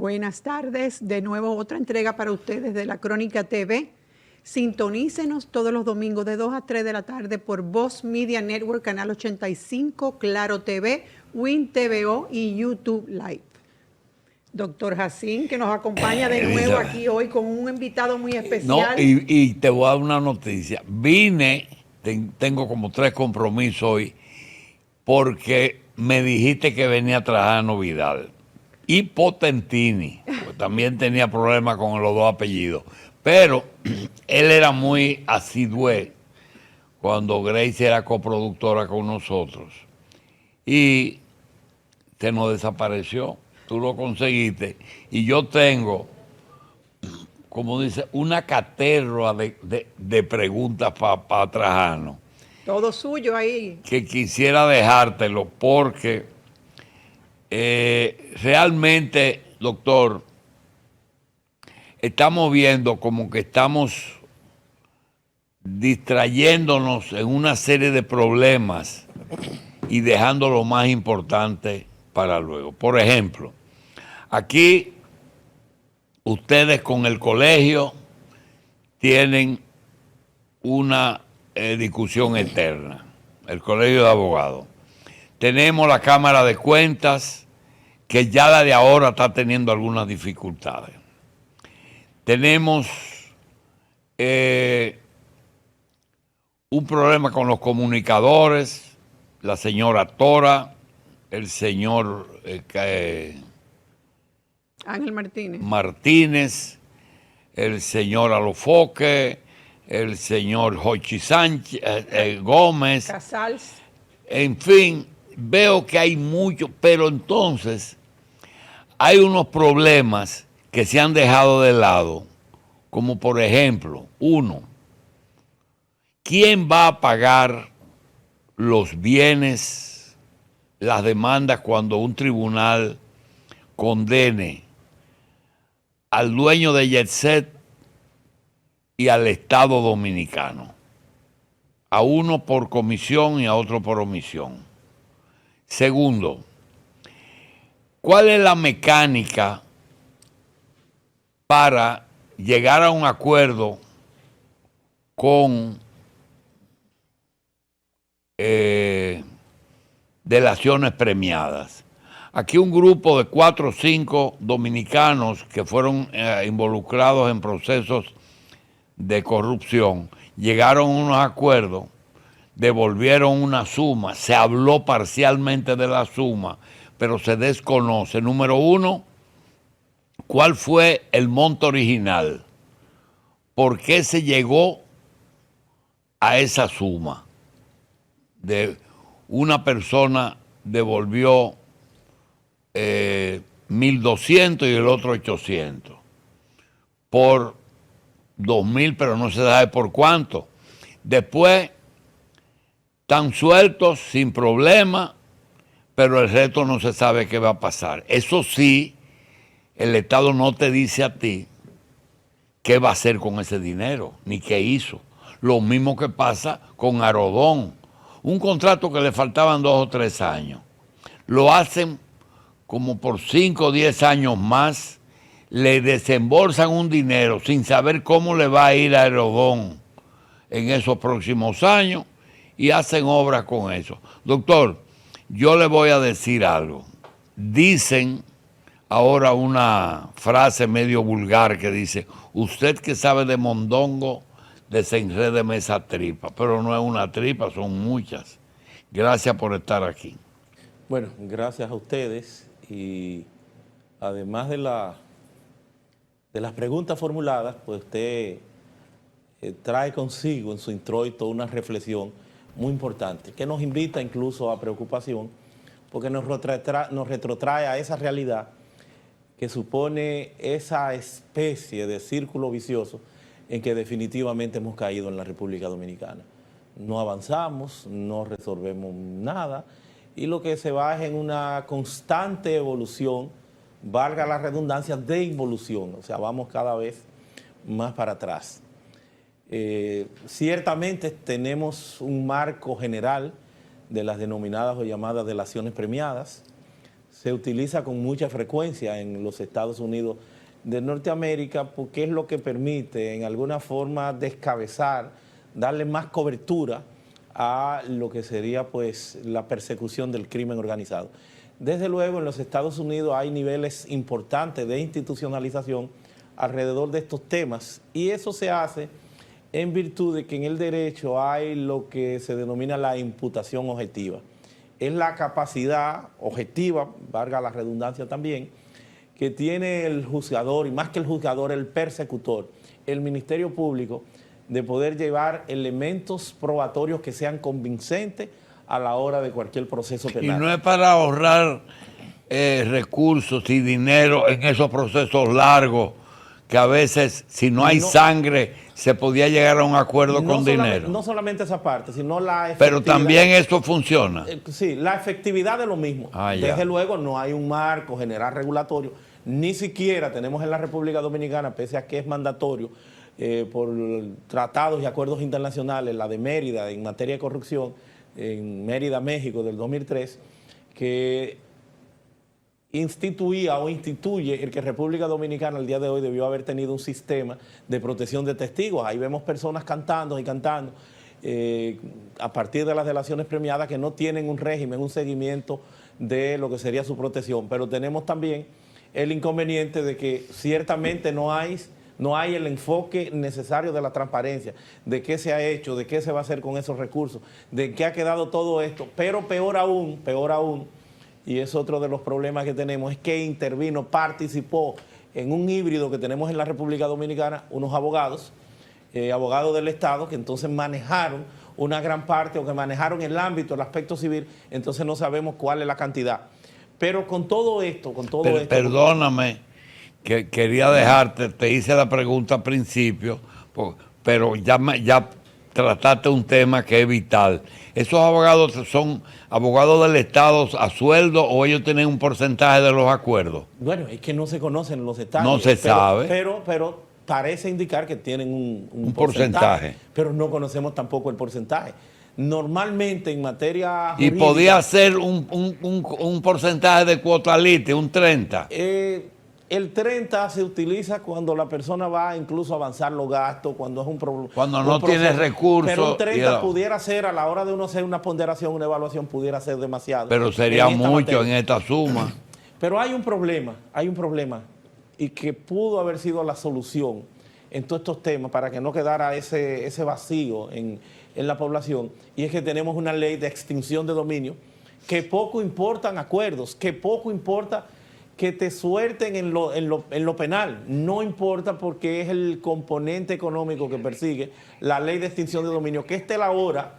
Buenas tardes, de nuevo otra entrega para ustedes de la Crónica TV. Sintonícenos todos los domingos de 2 a 3 de la tarde por Voz Media Network, Canal 85, Claro TV, Win TVO y YouTube Live. Doctor Jacín, que nos acompaña de nuevo aquí hoy con un invitado muy especial. No, y te voy a dar una noticia. Tengo como 3 compromisos hoy, porque me dijiste que venía a trabajar a Novidad. Y Potentini, pues también tenía problemas con los 2 apellidos. Pero él era muy asiduo cuando Grace era coproductora con nosotros. Y se nos desapareció. Tú lo conseguiste. Y yo tengo, como dice, una caterva de preguntas para Trajano. Todo suyo ahí. Que quisiera dejártelo porque realmente, doctor, estamos viendo como que estamos distrayéndonos en una serie de problemas y dejando lo más importante para luego. Por ejemplo, aquí ustedes con el colegio tienen una discusión eterna, el colegio de abogados. Tenemos la Cámara de Cuentas, que ya la de ahora está teniendo algunas dificultades. Tenemos un problema con los comunicadores, la señora Tora, el señor Ángel Martínez. Martínez, el señor Alofoque, el señor Jochi Sánchez, Gómez. Casals. En fin, veo que hay mucho, pero entonces hay unos problemas que se han dejado de lado, como por ejemplo, uno, ¿quién va a pagar los bienes, las demandas cuando un tribunal condene al dueño de Jetset y al Estado Dominicano? A uno por comisión y a otro por omisión. Segundo, ¿cuál es la mecánica para llegar a un acuerdo con delaciones premiadas? Aquí un grupo de 4 o 5 dominicanos que fueron involucrados en procesos de corrupción llegaron a unos acuerdos, devolvieron una suma, se habló parcialmente de la suma, pero se desconoce. Número 1, ¿cuál fue el monto original? ¿Por qué se llegó a esa suma? De una persona devolvió 1.200 y el otro 800 por 2.000, pero no se sabe por cuánto. Después están sueltos sin problema, pero el resto no se sabe qué va a pasar. Eso sí, el Estado no te dice a ti qué va a hacer con ese dinero, ni qué hizo. Lo mismo que pasa con Arodón. Un contrato que le faltaban 2 o 3 años. Lo hacen como por 5 o 10 años más, le desembolsan un dinero sin saber cómo le va a ir a Arodón en esos próximos años y hacen obras con eso. Doctor, yo le voy a decir algo. Dicen ahora una frase medio vulgar que dice: usted que sabe de mondongo, desenrédeme esa tripa. Pero no es una tripa, son muchas. Gracias por estar aquí. Bueno, gracias a ustedes, y además de las preguntas formuladas, pues usted trae consigo en su introito una reflexión muy importante, que nos invita incluso a preocupación, porque nos retrotrae a esa realidad que supone esa especie de círculo vicioso en que definitivamente hemos caído en la República Dominicana. No avanzamos, no resolvemos nada, y lo que se va es en una constante evolución, valga la redundancia, de involución. O sea, vamos cada vez más para atrás. Ciertamente tenemos un marco general de las denominadas o llamadas delaciones premiadas. se utiliza con mucha frecuencia en los Estados Unidos de Norteamérica porque es lo que permite en alguna forma descabezar, darle más cobertura a lo que sería pues la persecución del crimen organizado. Desde luego en los Estados Unidos hay niveles importantes de institucionalización alrededor de estos temas y eso se hace en virtud de que en el derecho hay lo que se denomina la imputación objetiva. Es la capacidad objetiva, valga la redundancia también, que tiene el juzgador, y más que el juzgador, el persecutor, el Ministerio Público, de poder llevar elementos probatorios que sean convincentes a la hora de cualquier proceso penal. Y no es para ahorrar recursos y dinero en esos procesos largos, que a veces, si no hay sangre, se podía llegar a un acuerdo con dinero. No solamente esa parte, sino la efectividad. Pero también eso funciona. Sí, la efectividad de lo mismo. Desde luego no hay un marco general regulatorio, ni siquiera tenemos en la República Dominicana, pese a que es mandatorio por tratados y acuerdos internacionales, la de Mérida en materia de corrupción, en Mérida, México, del 2003, que instituía o instituye el que República Dominicana al día de hoy debió haber tenido un sistema de protección de testigos. Ahí vemos personas cantando y cantando a partir de las delaciones premiadas que no tienen un régimen, un seguimiento de lo que sería su protección. Pero tenemos también el inconveniente de que ciertamente no hay el enfoque necesario de la transparencia, de qué se ha hecho, de qué se va a hacer con esos recursos, de qué ha quedado todo esto. Pero peor aún, y es otro de los problemas que tenemos, es que intervino, participó en un híbrido que tenemos en la República Dominicana, unos abogados, abogados del Estado, que entonces manejaron una gran parte o que manejaron el ámbito, el aspecto civil, entonces no sabemos cuál es la cantidad. Pero con todo esto... Perdóname, que quería dejarte, te hice la pregunta al principio, pero ya trataste un tema que es vital. ¿Esos abogados son abogados del Estado a sueldo o ellos tienen un porcentaje de los acuerdos? Bueno, es que no se conocen los detalles. No se sabe. Pero parece indicar que tienen un porcentaje. Pero no conocemos tampoco el porcentaje. Normalmente en materia jurídica... ¿Y podía ser un porcentaje de cuota lite, un 30? El 30 se utiliza cuando la persona va incluso a avanzar los gastos, cuando es un problema. Cuando no tiene recursos. Pero un 30 pudiera ser, a la hora de uno hacer una ponderación, una evaluación, pudiera ser demasiado. Pero sería mucho en esta suma. Pero hay un problema, y que pudo haber sido la solución en todos estos temas para que no quedara ese vacío en la población, y es que tenemos una ley de extinción de dominio, que poco importan acuerdos, que poco importa que te suelten en lo penal, no importa porque es el componente económico que persigue la ley de extinción de dominio, que esta es la hora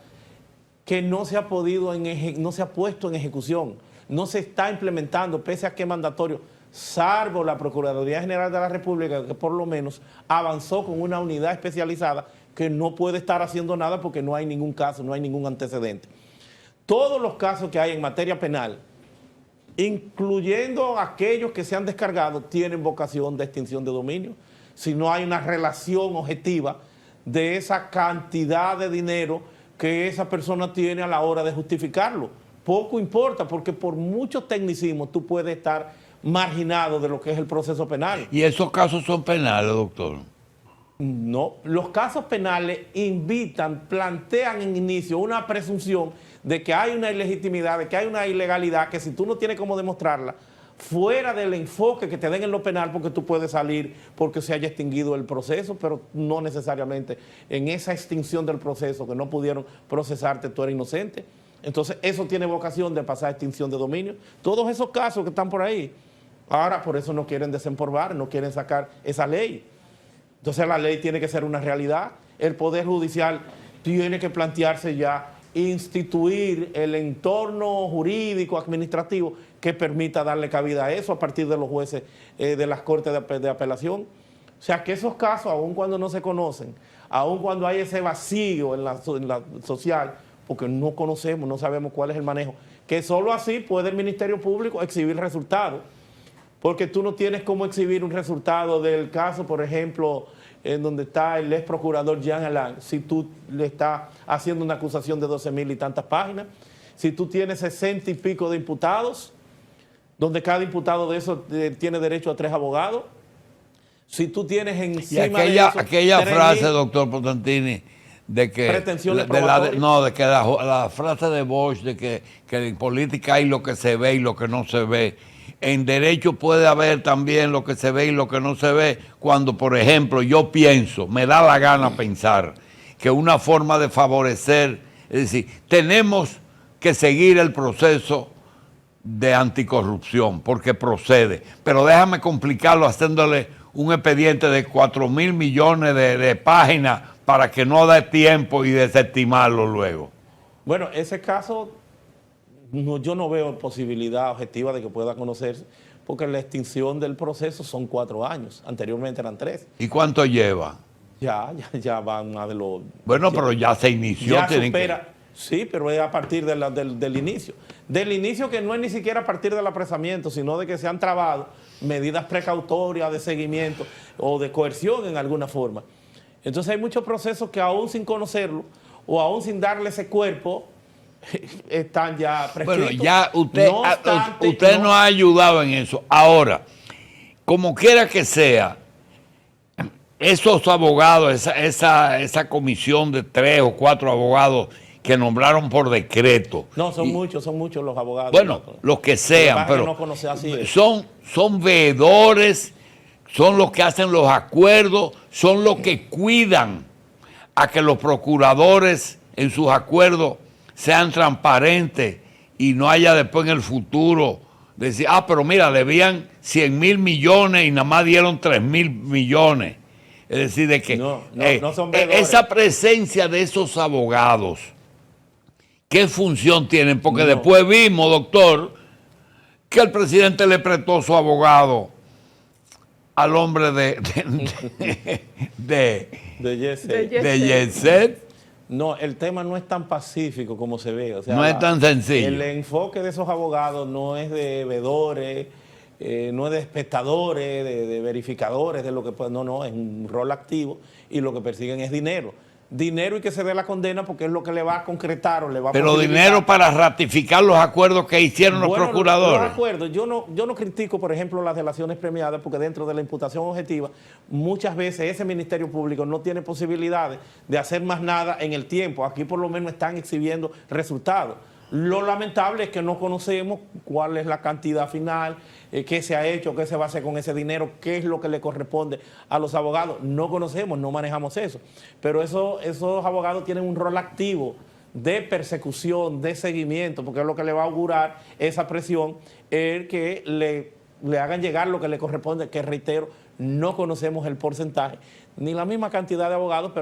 que no se ha puesto en ejecución, no se está implementando, pese a que es mandatorio, salvo la Procuraduría General de la República, que por lo menos avanzó con una unidad especializada que no puede estar haciendo nada porque no hay ningún caso, no hay ningún antecedente. Todos los casos que hay en materia penal, incluyendo aquellos que se han descargado, tienen vocación de extinción de dominio, si no hay una relación objetiva de esa cantidad de dinero que esa persona tiene a la hora de justificarlo. Poco importa, porque por muchos tecnicismos tú puedes estar marginado de lo que es el proceso penal. ¿Y esos casos son penales, doctor? No, los casos penales plantean en inicio una presunción de que hay una ilegitimidad, de que hay una ilegalidad, que si tú no tienes cómo demostrarla, fuera del enfoque que te den en lo penal, porque tú puedes salir porque se haya extinguido el proceso, pero no necesariamente en esa extinción del proceso que no pudieron procesarte, tú eres inocente. Entonces eso tiene vocación de pasar a extinción de dominio. Todos esos casos que están por ahí, ahora por eso no quieren desempolvar, no quieren sacar esa ley. Entonces la ley tiene que ser una realidad. El Poder Judicial tiene que plantearse ya instituir el entorno jurídico, administrativo, que permita darle cabida a eso a partir de los jueces de las Cortes de Apelación. O sea, que esos casos, aun cuando no se conocen, aun cuando hay ese vacío en la social, porque no conocemos, no sabemos cuál es el manejo, que solo así puede el Ministerio Público exhibir resultados. Porque tú no tienes cómo exhibir un resultado del caso, por ejemplo, en donde está el ex procurador Jean Alain, si tú le estás haciendo una acusación de 12,000 y tantas páginas, si tú tienes 60 y pico de imputados, donde cada imputado de esos tiene derecho a 3 abogados. Si tú tienes Y encima aquella de eso, frase, doctor Potentini, de que pretensiones de probatorias. que la frase de Bosch de que en política hay lo que se ve y lo que no se ve. En derecho puede haber también lo que se ve y lo que no se ve. Cuando, por ejemplo, yo pienso, me da la gana pensar que una forma de favorecer, es decir, tenemos que seguir el proceso de anticorrupción porque procede, pero déjame complicarlo haciéndole un expediente de 4.000 millones de páginas para que no dé tiempo y desestimarlo luego. Bueno, ese caso yo no veo posibilidad objetiva de que pueda conocerse, porque la extinción del proceso son 4 años, anteriormente eran 3. ¿Y cuánto lleva? Ya van más de los... Bueno, pero ya se inició. Ya supera, sí, pero es a partir del inicio. Del inicio, que no es ni siquiera a partir del apresamiento, sino de que se han trabado medidas precautorias de seguimiento o de coerción en alguna forma. Entonces hay muchos procesos que aún sin conocerlo o aún sin darle ese cuerpo están ya prescritos. Bueno, ya usted nos ha ayudado en eso. Ahora, como quiera que sea, esos abogados, esa comisión de 3 o 4 abogados que nombraron por decreto. No, son muchos los abogados. Bueno, los que sean, pero no conoce así son veedores, son los que hacen los acuerdos, son los que cuidan a que los procuradores en sus acuerdos sean transparentes y no haya después en el futuro decir, pero mira, debían 100.000 millones y nada más dieron 3.000 millones. Es decir, de que no son veedores. Esa presencia de esos abogados, ¿qué función tienen? Porque después vimos, doctor, que el presidente le prestó su abogado al hombre de Yeset. No, el tema no es tan pacífico como se ve. O sea, no es tan sencillo. El enfoque de esos abogados no es de veedores, no es de espectadores, de verificadores, de lo que no, es un rol activo y lo que persiguen es dinero. Dinero y que se dé la condena porque es lo que le va a concretar o le va a Pero dinero para ratificar los acuerdos que hicieron los procuradores. Los acuerdos, yo no critico, por ejemplo, las delaciones premiadas porque dentro de la imputación objetiva muchas veces ese Ministerio Público no tiene posibilidades de hacer más nada en el tiempo. Aquí por lo menos están exhibiendo resultados. Lo lamentable es que no conocemos cuál es la cantidad final, qué se ha hecho, qué se va a hacer con ese dinero, qué es lo que le corresponde a los abogados. No conocemos, no manejamos eso. Pero esos abogados tienen un rol activo de persecución, de seguimiento, porque es lo que le va a augurar esa presión, el que le hagan llegar lo que le corresponde, que reitero, no conocemos el porcentaje, ni la misma cantidad de abogados,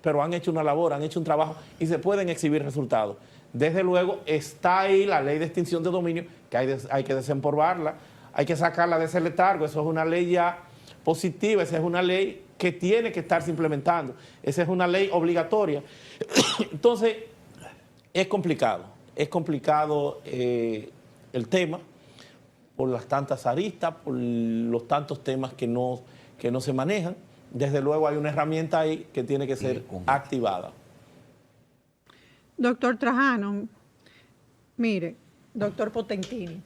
pero han hecho una labor, han hecho un trabajo y se pueden exhibir resultados. Desde luego está ahí la ley de extinción de dominio, que hay que desempolvarla, hay que sacarla de ese letargo. Eso es una ley ya positiva, esa es una ley que tiene que estarse implementando, esa es una ley obligatoria. Entonces, es complicado el tema, por las tantas aristas, por los tantos temas que no se manejan. Desde luego hay una herramienta ahí que tiene que ser activada. Doctor Trajano, mire, doctor Potentini,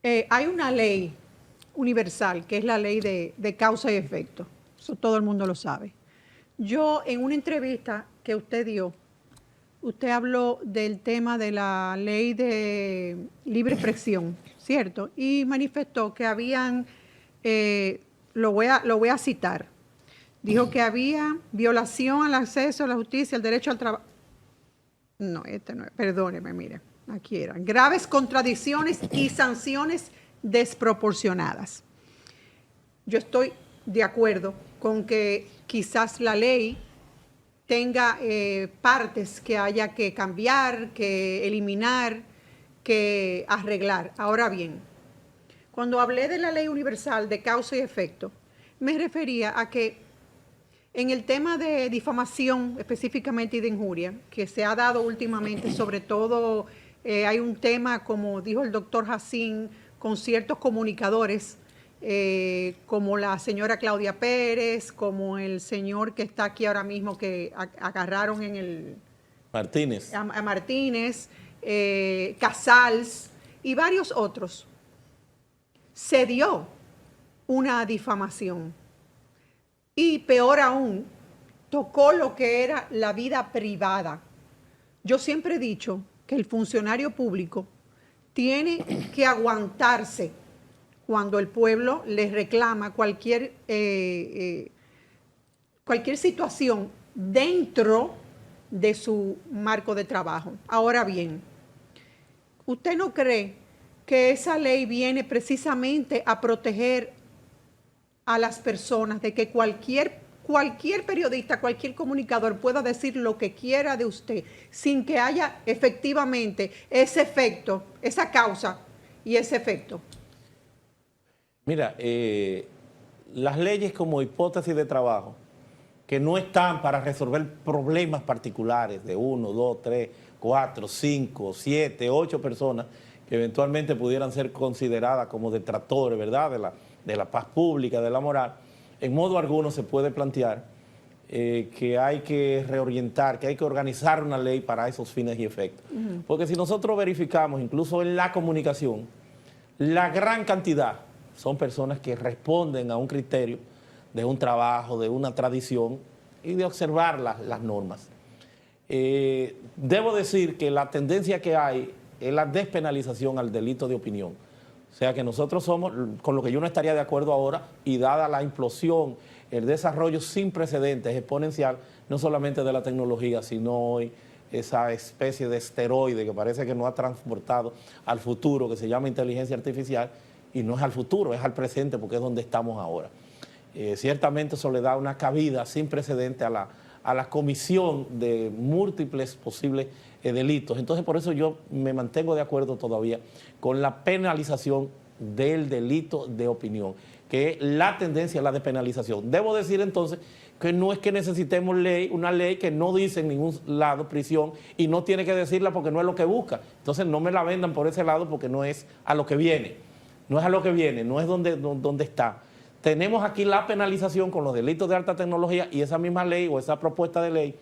hay una ley universal que es la ley de causa y efecto. Eso todo el mundo lo sabe. Yo, en una entrevista que usted dio, usted habló del tema de la ley de libre expresión, ¿cierto? Y manifestó que habían, lo voy a citar, dijo que había violación al acceso a la justicia, al derecho al trabajo. No, no es, perdóneme, mire, aquí eran. Graves contradicciones y sanciones desproporcionadas. Yo estoy de acuerdo con que quizás la ley tenga partes que haya que cambiar, que eliminar, que arreglar. Ahora bien, cuando hablé de la ley universal de causa y efecto, me refería a que en el tema de difamación específicamente y de injuria, que se ha dado últimamente, sobre todo hay un tema, como dijo el doctor Jacín, con ciertos comunicadores, como la señora Claudia Pérez, como el señor que está aquí ahora mismo, que agarraron en el... Martínez. A Martínez, Casals y varios otros. se dio una difamación. Y peor aún, tocó lo que era la vida privada. Yo siempre he dicho que el funcionario público tiene que aguantarse cuando el pueblo le reclama cualquier situación dentro de su marco de trabajo. Ahora bien, ¿usted no cree que esa ley viene precisamente a proteger a las personas de que cualquier periodista, cualquier comunicador pueda decir lo que quiera de usted sin que haya efectivamente ese efecto, esa causa y ese efecto? Mira, las leyes como hipótesis de trabajo, que no están para resolver problemas particulares de 1, 2, 3, 4, 5, 7, 8 personas que eventualmente pudieran ser consideradas como detractores, ¿verdad?, de la paz pública, de la moral, en modo alguno se puede plantear que hay que reorientar, que hay que organizar una ley para esos fines y efectos. Porque si nosotros verificamos, incluso en la comunicación, la gran cantidad son personas que responden a un criterio de un trabajo, de una tradición y de observar las normas. Debo decir que la tendencia que hay es la despenalización al delito de opinión. O sea que nosotros somos, con lo que yo no estaría de acuerdo ahora, y dada la implosión, el desarrollo sin precedentes exponencial, no solamente de la tecnología, sino hoy esa especie de esteroide que parece que nos ha transportado al futuro, que se llama inteligencia artificial, y no es al futuro, es al presente, porque es donde estamos ahora. Ciertamente eso le da una cabida sin precedente a la comisión de múltiples posibles delitos. Entonces, por eso yo me mantengo de acuerdo todavía con la penalización del delito de opinión, que es la tendencia a la despenalización. Debo decir entonces que no es que necesitemos una ley que no dice en ningún lado prisión y no tiene que decirla porque no es lo que busca. Entonces no me la vendan por ese lado porque no es a lo que viene. No es a lo que viene, no es donde está. Tenemos aquí la penalización con los delitos de alta tecnología y esa misma ley o esa propuesta de ley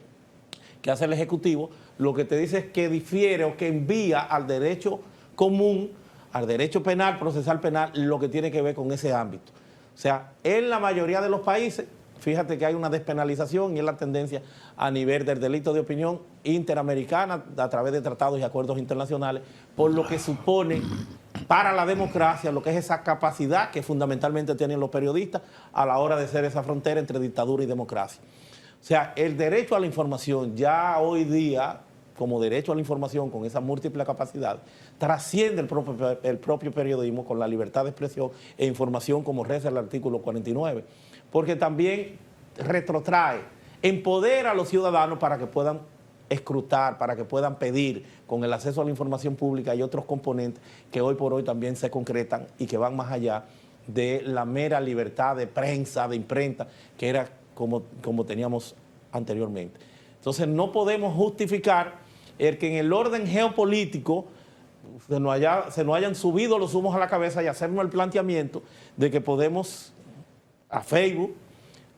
que hace el Ejecutivo, lo que te dice es que difiere o que envía al derecho común, al derecho penal, procesal penal, lo que tiene que ver con ese ámbito. O sea, en la mayoría de los países, fíjate que hay una despenalización y es la tendencia a nivel del delito de opinión interamericana a través de tratados y acuerdos internacionales, por lo que supone para la democracia lo que es esa capacidad que fundamentalmente tienen los periodistas a la hora de ser esa frontera entre dictadura y democracia. O sea, el derecho a la información ya hoy día, como derecho a la información con esa múltiple capacidad, trasciende el propio periodismo con la libertad de expresión e información como reza el artículo 49, porque también retrotrae, empodera a los ciudadanos para que puedan escrutar, para que puedan pedir con el acceso a la información pública y otros componentes que hoy por hoy también se concretan y que van más allá de la mera libertad de prensa, de imprenta, que era como teníamos anteriormente. Entonces no podemos justificar el que en el orden geopolítico se nos hayan subido los humos a la cabeza y hacernos el planteamiento de que podemos a Facebook,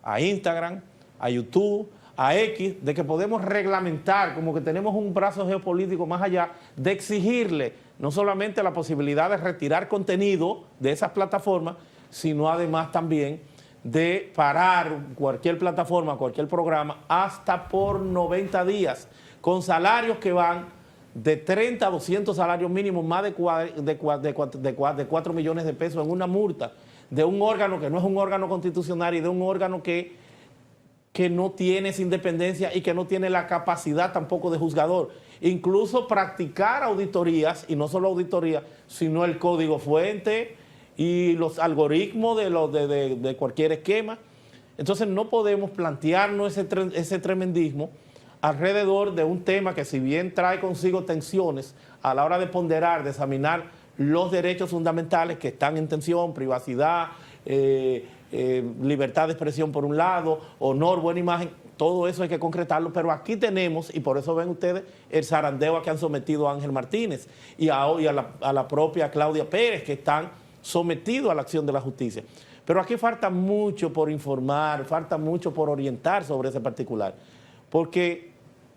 a Instagram, a YouTube, a X, de que podemos reglamentar, como que tenemos un brazo geopolítico más allá, de exigirle no solamente la posibilidad de retirar contenido de esas plataformas, sino además también de parar cualquier plataforma, cualquier programa, hasta por 90 días, con salarios que van de 30 a 200 salarios mínimos, más de 4 millones de pesos en una multa de un órgano que no es un órgano constitucional y de un órgano que no tiene esa independencia y que no tiene la capacidad tampoco de juzgador. Incluso practicar auditorías, y no solo auditorías, sino el código fuente y los algoritmos de cualquier esquema. Entonces no podemos plantearnos ese tremendismo alrededor de un tema que, si bien trae consigo tensiones a la hora de ponderar, de examinar los derechos fundamentales que están en tensión, privacidad, libertad de expresión por un lado, honor, buena imagen, todo eso hay que concretarlo, pero aquí tenemos, y por eso ven ustedes el zarandeo a que han sometido a Ángel Martínez y a la propia Claudia Pérez, que están sometidos a la acción de la justicia. Pero aquí falta mucho por informar, falta mucho por orientar sobre ese particular, porque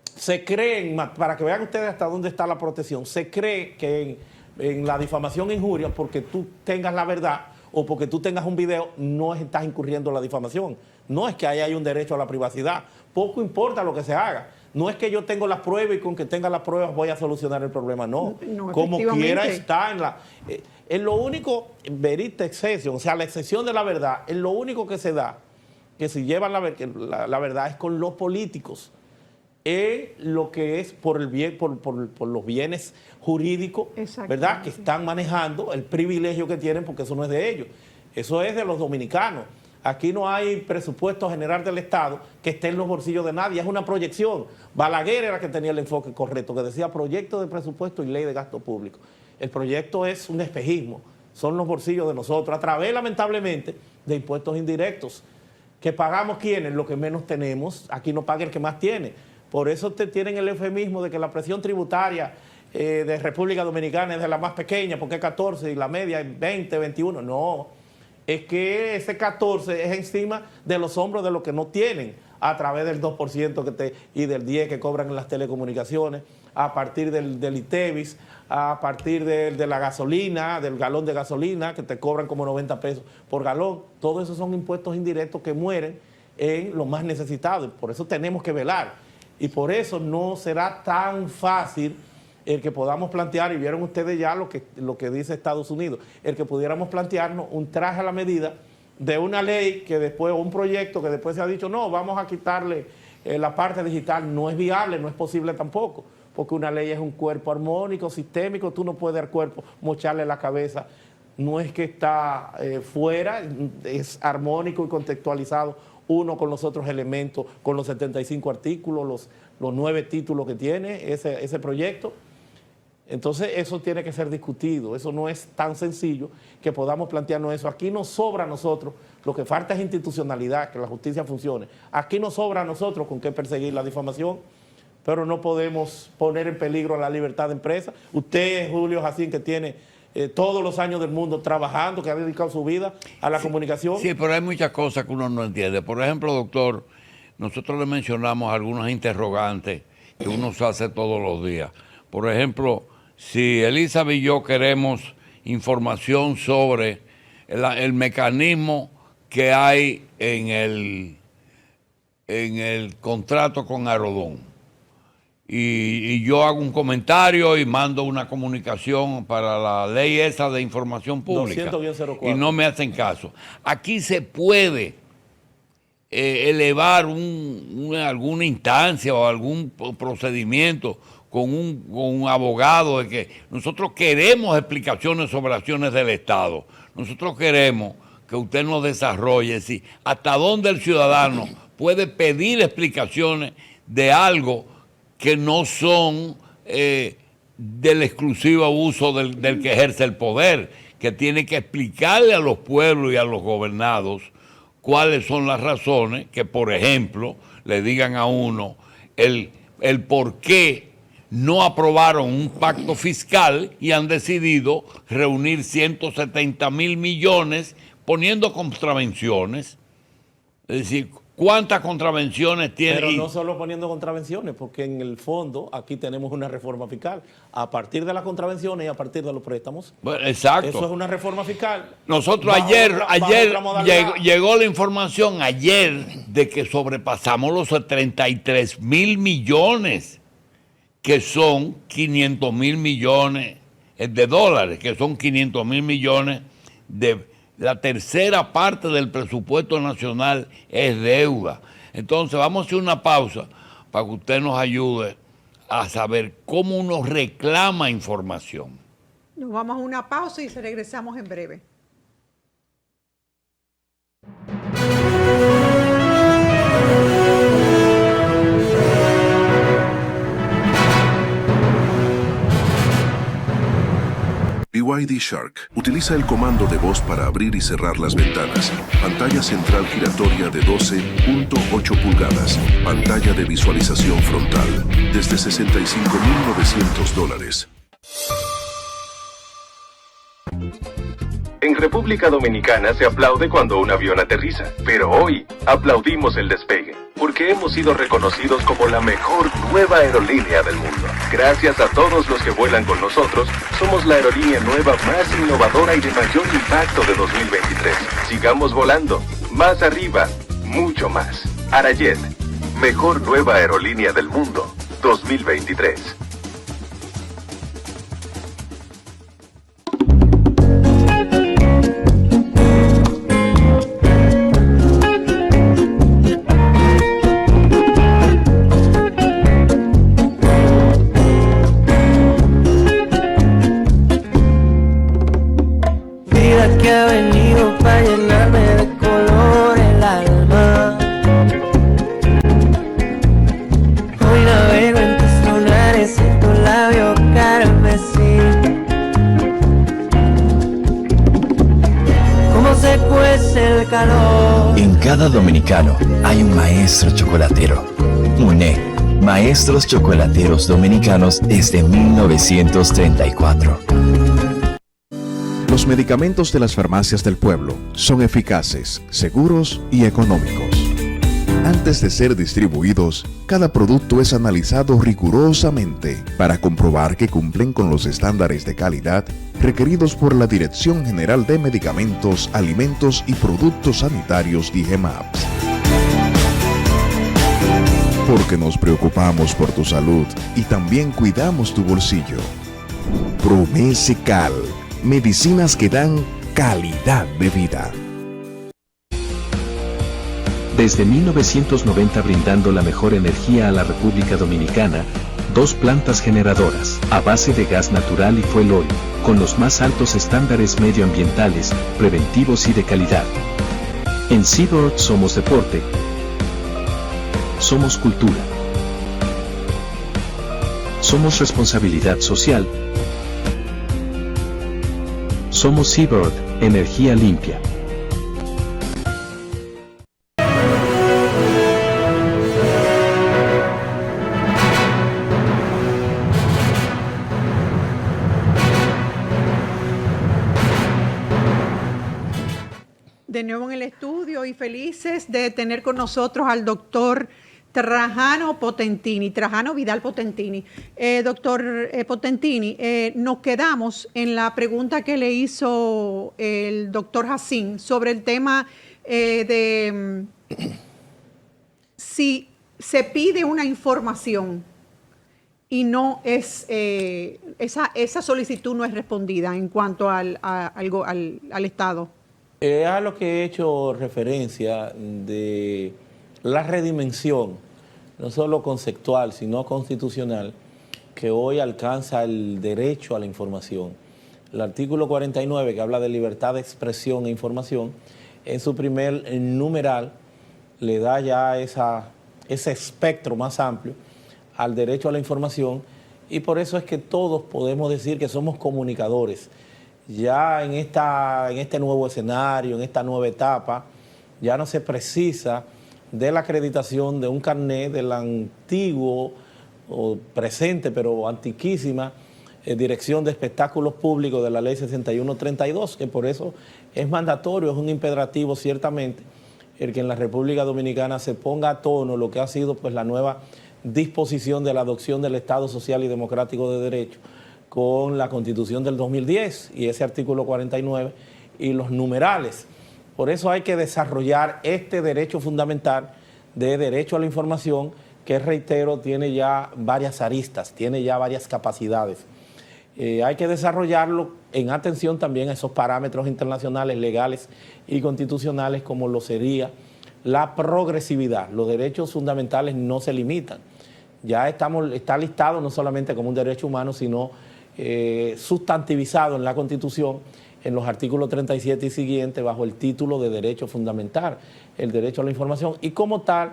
se creen, para que vean ustedes hasta dónde está la protección, se cree que en la difamación e injuria, porque tú tengas la verdad, o porque tú tengas un video, no estás incurriendo en la difamación. No es que ahí hay un derecho a la privacidad. Poco importa lo que se haga. No es que yo tengo las pruebas y con que tenga las pruebas voy a solucionar el problema. No, como quiera está en la... en lo único, verita excepción, o sea, la excepción de la verdad, en lo único que se da, que se lleva la verdad es con los políticos, en lo que es por el bien, por los bienes jurídicos, ¿verdad? Que están manejando el privilegio que tienen, porque eso no es de ellos, eso es de los dominicanos. Aquí no hay presupuesto general del Estado que esté en los bolsillos de nadie, es una proyección. Balaguer era que tenía el enfoque correcto, que decía proyecto de presupuesto y ley de gasto público. El proyecto es un espejismo, son los bolsillos de nosotros, a través, lamentablemente, de impuestos indirectos, que pagamos quienes, lo que menos tenemos, aquí no paga el que más tiene. Por eso tienen el eufemismo de que la presión tributaria de República Dominicana es de la más pequeña, porque es 14 y la media es 20, 21. No, es que ese 14 es encima de los hombros de los que no tienen, a través del 2% y del 10% que cobran en las telecomunicaciones, a partir del ITEVIS, a partir de la gasolina, del galón de gasolina, que te cobran como 90 pesos por galón. Todo eso son impuestos indirectos que mueren en los más necesitados. Por eso tenemos que velar. Y por eso no será tan fácil el que podamos plantear, y vieron ustedes ya lo que dice Estados Unidos, el que pudiéramos plantearnos un traje a la medida de una ley que después, o un proyecto que después se ha dicho, no, vamos a quitarle la parte digital. No es viable, no es posible tampoco, porque una ley es un cuerpo armónico, sistémico, tú no puedes al cuerpo mocharle la cabeza. No es que está fuera, es armónico y contextualizado uno con los otros elementos, con los 75 artículos, los 9 títulos que tiene ese proyecto. Entonces eso tiene que ser discutido, eso no es tan sencillo que podamos plantearnos eso. Aquí nos sobra a nosotros, lo que falta es institucionalidad, que la justicia funcione. Aquí nos sobra a nosotros con qué perseguir la difamación, pero no podemos poner en peligro la libertad de empresa. Usted, Julio Jacín, que tiene todos los años del mundo trabajando, que ha dedicado su vida a la comunicación. Sí, pero hay muchas cosas que uno no entiende. Por ejemplo, doctor, nosotros le mencionamos algunas interrogantes que uno se hace todos los días. Por ejemplo, si Elizabeth y yo queremos información sobre el mecanismo que hay en el contrato con Aerodón, y yo hago un comentario y mando una comunicación para la ley esa de información pública, 200-04. Y no me hacen caso. Aquí se puede elevar alguna instancia o algún procedimiento con un abogado de que nosotros queremos explicaciones sobre acciones del Estado. Nosotros queremos que usted nos desarrolle, es decir, hasta dónde el ciudadano puede pedir explicaciones de algo que no son del exclusivo uso del que ejerce el poder, que tiene que explicarle a los pueblos y a los gobernados cuáles son las razones que, por ejemplo, le digan a uno el por qué no aprobaron un pacto fiscal y han decidido reunir 170,000 millones poniendo contravenciones. Es decir, ¿cuántas contravenciones tiene? Pero no solo poniendo contravenciones, porque en el fondo aquí tenemos una reforma fiscal. A partir de las contravenciones y a partir de los préstamos. Bueno, exacto. Eso es una reforma fiscal. Nosotros ayer llegó la información ayer de que sobrepasamos los 33,000 millones, que son 500,000 millones de dólares, que son 500,000 millones de... La tercera parte del presupuesto nacional es deuda. Entonces vamos a hacer una pausa para que usted nos ayude a saber cómo uno reclama información. Nos vamos a una pausa y regresamos en breve. BYD Shark utiliza el comando de voz para abrir y cerrar las ventanas. Pantalla central giratoria de 12.8 pulgadas. Pantalla de visualización frontal desde $65,900. En República Dominicana se aplaude cuando un avión aterriza, pero hoy aplaudimos el despegue, porque hemos sido reconocidos como la mejor nueva aerolínea del mundo. Gracias a todos los que vuelan con nosotros, somos la aerolínea nueva más innovadora y de mayor impacto de 2023. Sigamos volando, más arriba, mucho más. Arayet, mejor nueva aerolínea del mundo, 2023. Que ha venido para llenarme de color el alma. Hoy navego en tus lunares, en tu labio carmesí. Cómo se cuece el calor. En cada dominicano hay un maestro chocolatero. UNE, Maestros Chocolateros Dominicanos desde 1934. Los medicamentos de las farmacias del pueblo son eficaces, seguros y económicos. Antes de ser distribuidos, cada producto es analizado rigurosamente para comprobar que cumplen con los estándares de calidad requeridos por la Dirección General de Medicamentos, Alimentos y Productos Sanitarios DIGEMAPS. Porque nos preocupamos por tu salud y también cuidamos tu bolsillo. Promesical. Medicinas que dan calidad de vida. Desde 1990 brindando la mejor energía a la República Dominicana, 2 plantas generadoras, a base de gas natural y fuel oil, con los más altos estándares medioambientales, preventivos y de calidad. En Seabird somos deporte, somos cultura, somos responsabilidad social, somos Seabird, energía limpia. De nuevo en el estudio y felices de tener con nosotros al doctor Trajano Potentini, Trajano Vidal Potentini. Doctor Potentini, nos quedamos en la pregunta que le hizo el doctor Jacín sobre el tema de si se pide una información y no es, esa solicitud no es respondida en cuanto al Estado. A lo que he hecho referencia de la redimensión, no solo conceptual, sino constitucional, que hoy alcanza el derecho a la información. El artículo 49, que habla de libertad de expresión e información, en su primer numeral le da ya ese espectro más amplio al derecho a la información, y por eso es que todos podemos decir que somos comunicadores. Ya en este nuevo escenario, en esta nueva etapa, ya no se precisa de la acreditación de un carnet del antiguo o presente, pero antiquísima, Dirección de Espectáculos Públicos de la Ley 6132, que por eso es mandatorio, es un imperativo ciertamente, el que en la República Dominicana se ponga a tono lo que ha sido pues la nueva disposición de la adopción del Estado Social y Democrático de Derecho con la Constitución del 2010 y ese artículo 49 y los numerales. Por eso hay que desarrollar este derecho fundamental de derecho a la información que, reitero, tiene ya varias aristas, tiene ya varias capacidades. Hay que desarrollarlo en atención también a esos parámetros internacionales, legales y constitucionales, como lo sería la progresividad. Los derechos fundamentales no se limitan. Ya está listado no solamente como un derecho humano, sino sustantivizado en la Constitución, en los artículos 37 y siguientes, bajo el título de derecho fundamental, el derecho a la información. Y como tal,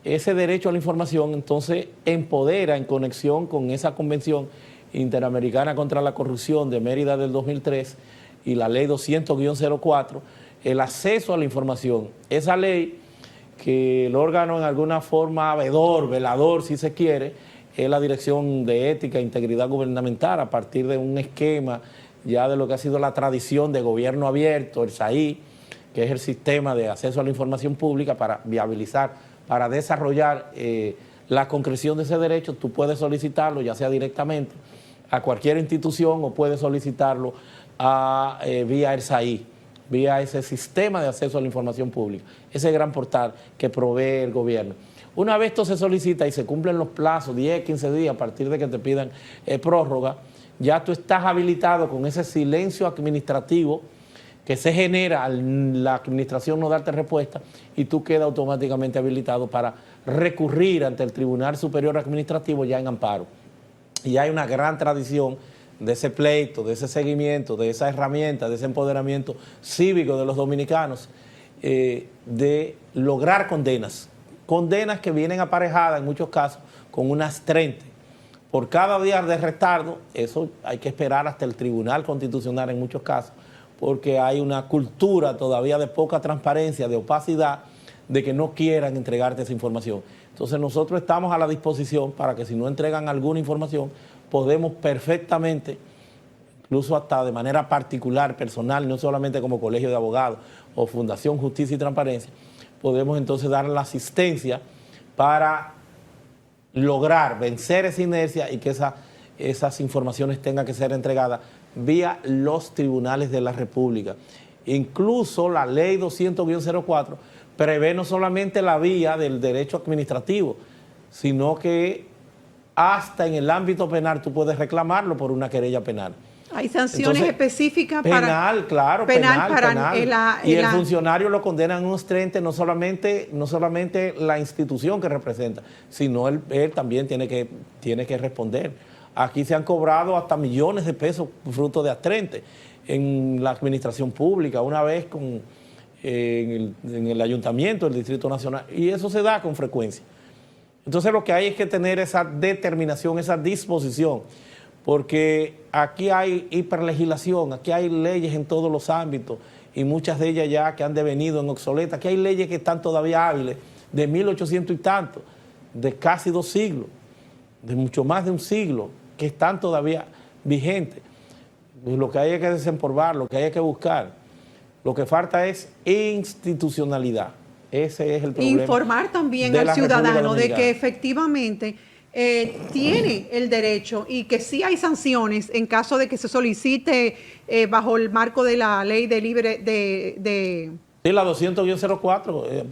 ese derecho a la información entonces empodera, en conexión con esa Convención Interamericana contra la Corrupción de Mérida del 2003 y la Ley 200-04, el acceso a la información. Esa ley, que el órgano en alguna forma velador si se quiere, es la Dirección de Ética e Integridad Gubernamental, a partir de un esquema ya de lo que ha sido la tradición de gobierno abierto, el SAI, que es el sistema de acceso a la información pública para viabilizar, para desarrollar la concreción de ese derecho. Tú puedes solicitarlo ya sea directamente a cualquier institución o puedes solicitarlo vía el SAI, vía ese sistema de acceso a la información pública, ese gran portal que provee el gobierno. Una vez esto se solicita y se cumplen los plazos, 10, 15 días, a partir de que te pidan prórroga, ya tú estás habilitado con ese silencio administrativo que se genera al la administración no darte respuesta, y tú quedas automáticamente habilitado para recurrir ante el Tribunal Superior Administrativo ya en amparo. Y hay una gran tradición de ese pleito, de ese seguimiento, de esa herramienta, de ese empoderamiento cívico de los dominicanos, de lograr condenas que vienen aparejadas en muchos casos con unas 30. Por cada día de retardo, eso hay que esperar hasta el Tribunal Constitucional en muchos casos, porque hay una cultura todavía de poca transparencia, de opacidad, de que no quieran entregarte esa información. Entonces nosotros estamos a la disposición para que si no entregan alguna información, podemos perfectamente, incluso hasta de manera particular, personal, no solamente como colegio de abogados o Fundación Justicia y Transparencia, podemos entonces dar la asistencia para lograr vencer esa inercia y que esas informaciones tengan que ser entregadas vía los tribunales de la República. Incluso la ley 200-04 prevé no solamente la vía del derecho administrativo, sino que hasta en el ámbito penal tú puedes reclamarlo por una querella penal. Hay sanciones Entonces, específicas penal, para... claro, penal. Y el funcionario lo condenan unos 30, no solamente la institución que representa, sino él también tiene que responder. Aquí se han cobrado hasta millones de pesos fruto de astrente en la administración pública, una vez en el ayuntamiento del Distrito Nacional, y eso se da con frecuencia. Entonces lo que hay es que tener esa determinación, esa disposición, porque aquí hay hiperlegislación, aquí hay leyes en todos los ámbitos y muchas de ellas ya que han devenido en obsoletas. Aquí hay leyes que están todavía hábiles de 1800 y tanto, de casi 2 siglos, de mucho más de un siglo, que están todavía vigentes. Pues lo que hay es que desempolvar, lo que hay que buscar. Lo que falta es institucionalidad. Ese es el problema. Informar también al ciudadano de que efectivamente tiene el derecho y que sí hay sanciones en caso de que se solicite bajo el marco de la ley de libre Sí, la 200-04,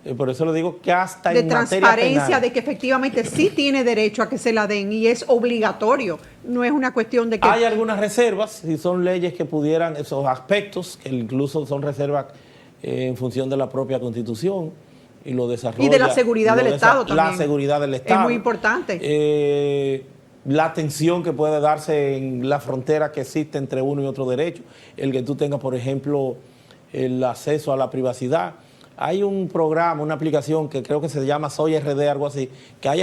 por eso le digo que hasta de en materia transparencia penal, de que efectivamente sí tiene derecho a que se la den y es obligatorio, no es una cuestión de que... Hay algunas reservas, si son leyes que pudieran, esos aspectos, que incluso son reservas en función de la propia Constitución, y lo desarrolla. Y de la seguridad del Estado también. La seguridad del Estado. Es muy importante. La tensión que puede darse en la frontera que existe entre uno y otro derecho. El que tú tengas, por ejemplo, el acceso a la privacidad. Hay un programa, una aplicación que creo que se llama Soy RD, algo así, que hay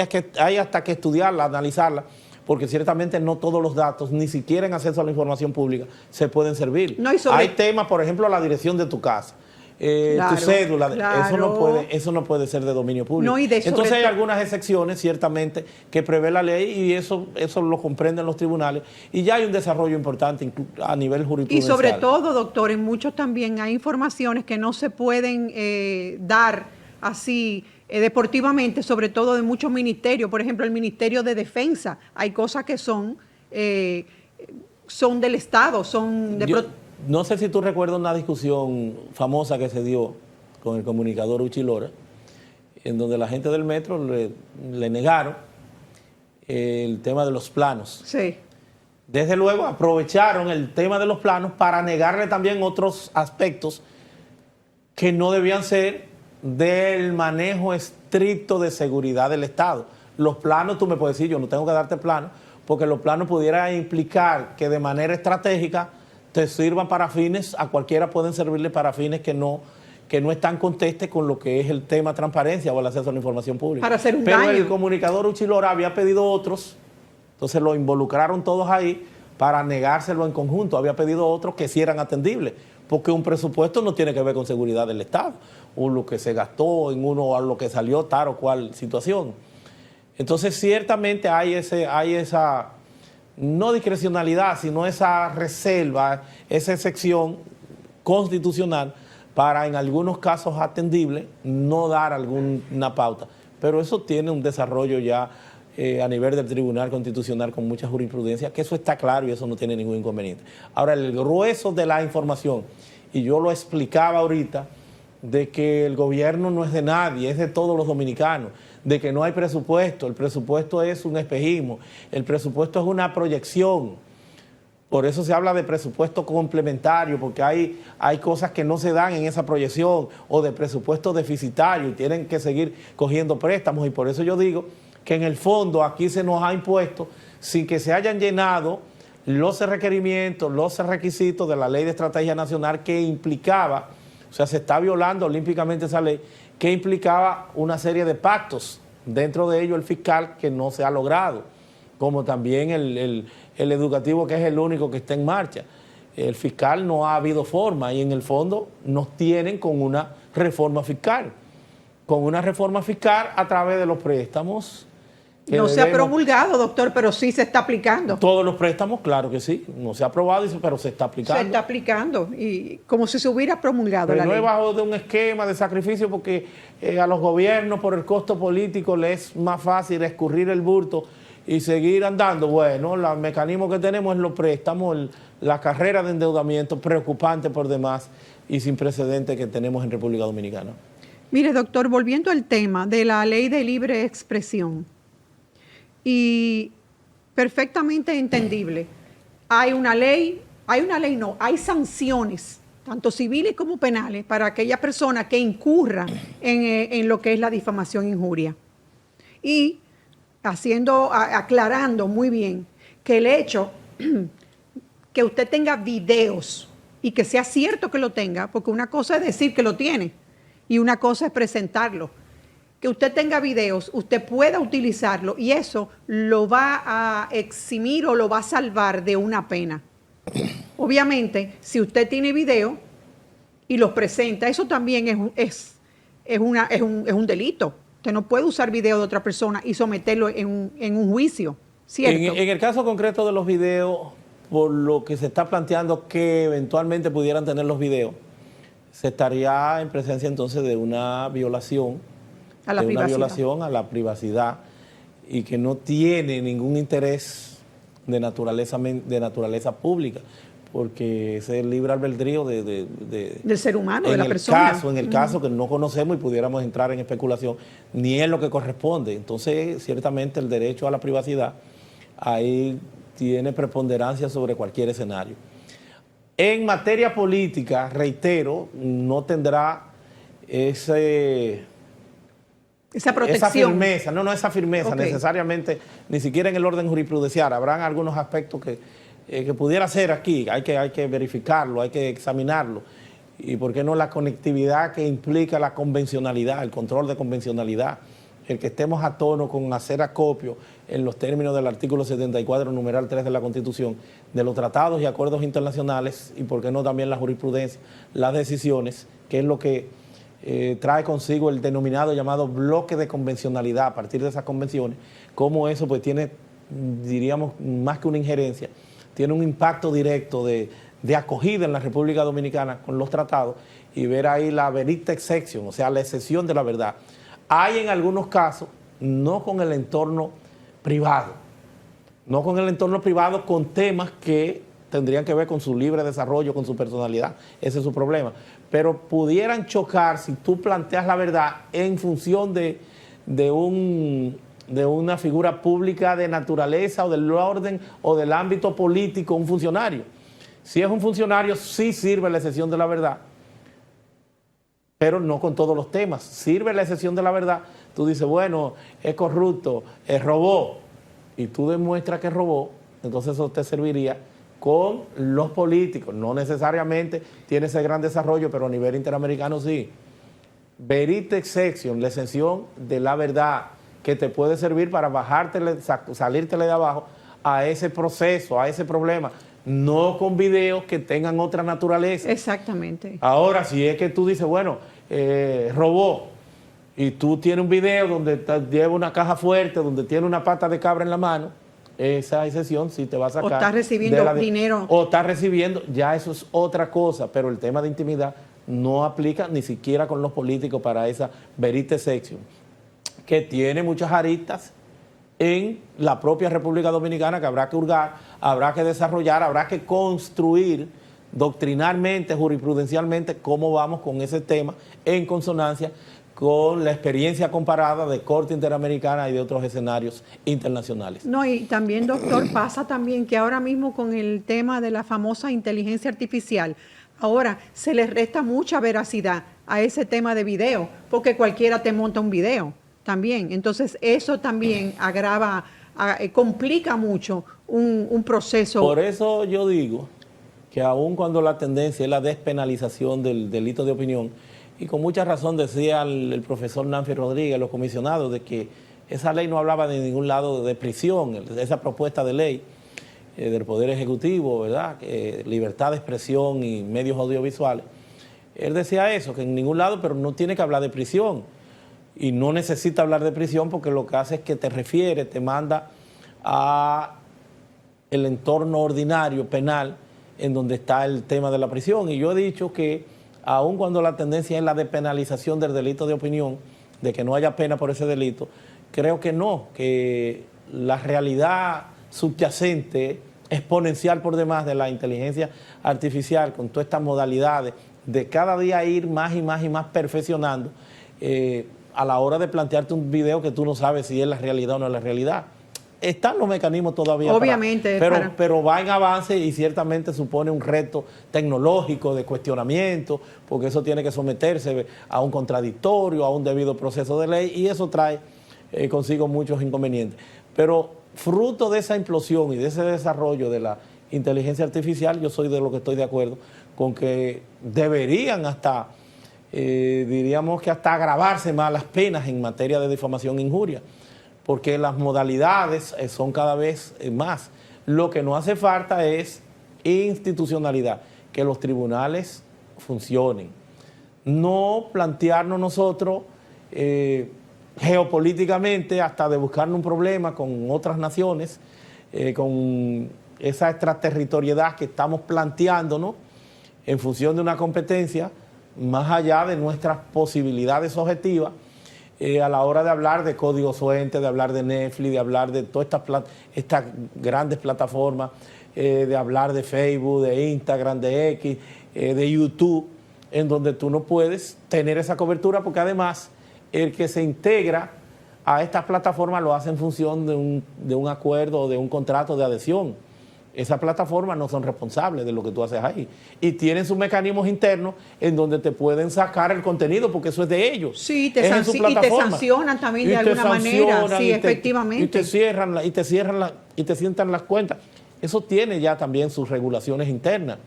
hasta que estudiarla, analizarla, porque ciertamente no todos los datos, ni siquiera en acceso a la información pública, se pueden servir. No, hay temas, por ejemplo, la dirección de tu casa. Claro, tu cédula, claro. eso no puede ser de dominio público. No, y de Entonces hay algunas excepciones, ciertamente, que prevé la ley y eso lo comprenden los tribunales y ya hay un desarrollo importante a nivel jurisprudencial. Y sobre todo, doctor, en muchos también hay informaciones que no se pueden dar así deportivamente, sobre todo de muchos ministerios. Por ejemplo, el Ministerio de Defensa. Hay cosas que son del Estado, son de... No sé si tú recuerdas una discusión famosa que se dio con el comunicador Uchi Lora, en donde la gente del metro le negaron el tema de los planos. Sí. Desde luego aprovecharon el tema de los planos para negarle también otros aspectos que no debían ser del manejo estricto de seguridad del Estado. Los planos, tú me puedes decir, yo no tengo que darte planos, porque los planos pudieran implicar que de manera estratégica te sirvan para fines, a cualquiera pueden servirle para fines que no están conteste con lo que es el tema transparencia o el acceso a la información pública. Para hacer un Pero daño. el comunicador Uchi Lora había pedido otros, entonces lo involucraron todos ahí para negárselo en conjunto. Había pedido otros que sí eran atendibles, porque un presupuesto no tiene que ver con seguridad del Estado, o lo que se gastó en uno o lo que salió tal o cual situación. Entonces ciertamente hay esa no discrecionalidad, sino esa reserva, esa excepción constitucional para en algunos casos atendibles no dar alguna pauta. Pero eso tiene un desarrollo ya a nivel del Tribunal Constitucional con mucha jurisprudencia, que eso está claro y eso no tiene ningún inconveniente. Ahora, el grueso de la información, y yo lo explicaba ahorita, de que el gobierno no es de nadie, es de todos los dominicanos, de que no hay presupuesto, el presupuesto es un espejismo, el presupuesto es una proyección. Por eso se habla de presupuesto complementario, porque hay cosas que no se dan en esa proyección, o de presupuesto deficitario, y tienen que seguir cogiendo préstamos, y por eso yo digo que en el fondo aquí se nos ha impuesto, sin que se hayan llenado los requerimientos, los requisitos de la Ley de Estrategia Nacional que implicaba, o sea, se está violando olímpicamente esa ley, que implicaba una serie de pactos, dentro de ello el fiscal, que no se ha logrado, como también el educativo, que es el único que está en marcha. El fiscal no ha habido forma, y en el fondo nos tienen con una reforma fiscal a través de los préstamos. No se ha promulgado, doctor, pero sí se está aplicando. Todos los préstamos, claro que sí. No se ha aprobado, pero se está aplicando. Se está aplicando, y como si se hubiera promulgado pero la no ley. es bajo de un esquema de sacrificio, porque a los gobiernos, por el costo político, les es más fácil escurrir el bulto y seguir andando. Bueno, el mecanismo que tenemos es los préstamos, la carrera de endeudamiento preocupante por demás y sin precedentes que tenemos en República Dominicana. Mire, doctor, volviendo al tema de la ley de libre expresión, y perfectamente entendible, hay sanciones, tanto civiles como penales, para aquella persona que incurra en lo que es la difamación e injuria. Y aclarando muy bien que el hecho que usted tenga videos y que sea cierto que lo tenga, porque una cosa es decir que lo tiene y una cosa es presentarlo. Que usted tenga videos, usted pueda utilizarlo, y eso lo va a eximir o lo va a salvar de una pena. Obviamente, si usted tiene video y los presenta, eso también es un delito. Usted no puede usar video de otra persona y someterlo en un juicio, ¿cierto? En el caso concreto de los videos, por lo que se está planteando que eventualmente pudieran tener los videos, se estaría en presencia entonces de una violación a la privacidad, y que no tiene ningún interés de naturaleza pública, porque es el libre albedrío del ser humano, de la persona. En el caso que no conocemos y pudiéramos entrar en especulación, ni es lo que corresponde. Entonces, ciertamente el derecho a la privacidad ahí tiene preponderancia sobre cualquier escenario. En materia política, reitero, no tendrá esa protección. Esa firmeza okay. Necesariamente, ni siquiera en el orden jurisprudencial. Habrán algunos aspectos que pudiera ser aquí, hay que verificarlo, hay que examinarlo. Y por qué no la conectividad que implica la convencionalidad, el control de convencionalidad, el que estemos a tono con hacer acopio en los términos del artículo 74, numeral 3 de la Constitución, de los tratados y acuerdos internacionales, y por qué no también la jurisprudencia, las decisiones, que es lo que trae consigo el denominado llamado bloque de convencionalidad a partir de esas convenciones, cómo eso pues tiene, diríamos, más que una injerencia, tiene un impacto directo de acogida en la República Dominicana con los tratados, y ver ahí la verita exception, o sea, la excepción de la verdad. Hay en algunos casos, no con el entorno privado, con temas que tendrían que ver con su libre desarrollo, con su personalidad, ese es su problema, pero pudieran chocar si tú planteas la verdad en función de una figura pública de naturaleza o del orden o del ámbito político, un funcionario. Si es un funcionario, sí sirve la excepción de la verdad, pero no con todos los temas. Sirve la excepción de la verdad. Tú dices, bueno, es corrupto, robó, y tú demuestras que robó, entonces eso te serviría con los políticos. No necesariamente tiene ese gran desarrollo, pero a nivel interamericano sí. Verite exception, la excepción de la verdad, que te puede servir para salírtele de abajo a ese proceso, a ese problema. No con videos que tengan otra naturaleza. Exactamente. Ahora, si es que tú dices, bueno, robó, y tú tienes un video donde lleva una caja fuerte, donde tiene una pata de cabra en la mano, esa excepción sí te va a sacar. O está recibiendo de dinero. O está recibiendo, ya eso es otra cosa, pero el tema de intimidad no aplica ni siquiera con los políticos para esa verite section, que tiene muchas aristas en la propia República Dominicana que habrá que hurgar, habrá que desarrollar, habrá que construir doctrinalmente, jurisprudencialmente, cómo vamos con ese tema en consonancia con la experiencia comparada de Corte Interamericana y de otros escenarios internacionales. No, y también, doctor, pasa también que ahora mismo con el tema de la famosa inteligencia artificial, ahora se les resta mucha veracidad a ese tema de video, porque cualquiera te monta un video también. Entonces, eso también agrava, complica mucho un proceso. Por eso yo digo que aun cuando la tendencia es la despenalización del delito de opinión, y con mucha razón decía el profesor Nancy Rodríguez, los comisionados, de que esa ley no hablaba de ningún lado de prisión, esa propuesta de ley del Poder Ejecutivo, ¿verdad? Libertad de expresión y medios audiovisuales. Él decía eso, que en ningún lado, pero no tiene que hablar de prisión. Y no necesita hablar de prisión porque lo que hace es que te refiere, te manda a el entorno ordinario penal en donde está el tema de la prisión. Y yo he dicho que aun cuando la tendencia es la despenalización del delito de opinión, de que no haya pena por ese delito, creo que no, que la realidad subyacente, exponencial por demás de la inteligencia artificial, con todas estas modalidades, de cada día ir más y más y más perfeccionando, a la hora de plantearte un video que tú no sabes si es la realidad o no es la realidad. Están los mecanismos todavía, obviamente, pero va en avance y ciertamente supone un reto tecnológico de cuestionamiento, porque eso tiene que someterse a un contradictorio, a un debido proceso de ley, y eso trae consigo muchos inconvenientes. Pero fruto de esa implosión y de ese desarrollo de la inteligencia artificial, yo soy de lo que estoy de acuerdo con que deberían hasta... diríamos que hasta agravarse más las penas en materia de difamación e injuria, porque las modalidades son cada vez más. Lo que no hace falta es institucionalidad, que los tribunales funcionen. No plantearnos nosotros geopolíticamente hasta de buscarnos un problema con otras naciones, con esa extraterritorialidad que estamos planteándonos en función de una competencia más allá de nuestras posibilidades objetivas, a la hora de hablar de código fuente, de hablar de Netflix, de hablar de todas estas grandes plataformas, de hablar de Facebook, de Instagram, de X, de YouTube, en donde tú no puedes tener esa cobertura, porque además el que se integra a estas plataformas lo hace en función de un acuerdo o de un contrato de adhesión. Esas plataformas no son responsables de lo que tú haces ahí. Y tienen sus mecanismos internos en donde te pueden sacar el contenido, porque eso es de ellos. Sí, y te sancionan también de alguna manera. Sí, efectivamente. Y te sientan las cuentas. Eso tiene ya también sus regulaciones internas.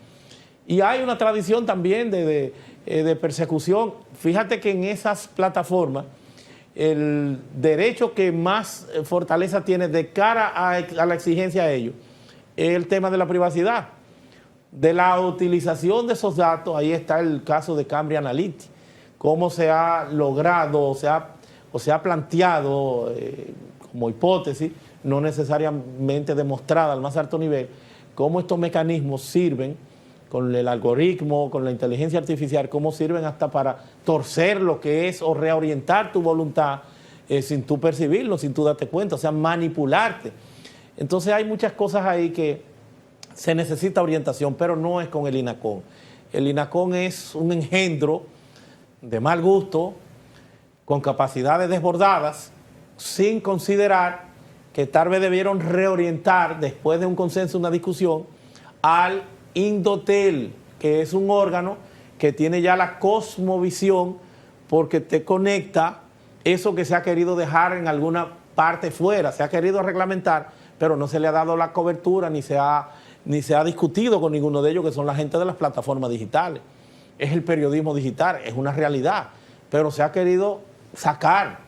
Y hay una tradición también de persecución. Fíjate que en esas plataformas el derecho que más fortaleza tiene de cara a la exigencia a ellos es el tema de la privacidad, de la utilización de esos datos. Ahí está el caso de Cambridge Analytica, cómo se ha logrado o se ha planteado como hipótesis, no necesariamente demostrada al más alto nivel, cómo estos mecanismos sirven con el algoritmo, con la inteligencia artificial, cómo sirven hasta para torcer lo que es o reorientar tu voluntad sin tú percibirlo, sin tú darte cuenta, o sea, manipularte. Entonces hay muchas cosas ahí que se necesita orientación, pero no es con el INACON. El INACON es un engendro de mal gusto, con capacidades desbordadas, sin considerar que tal vez debieron reorientar, después de un consenso, una discusión, al Indotel, que es un órgano que tiene ya la cosmovisión, porque te conecta eso que se ha querido dejar en alguna parte fuera, se ha querido reglamentar, pero no se le ha dado la cobertura ni se ha discutido con ninguno de ellos, que son la gente de las plataformas digitales. Es el periodismo digital, es una realidad, pero se ha querido sacar,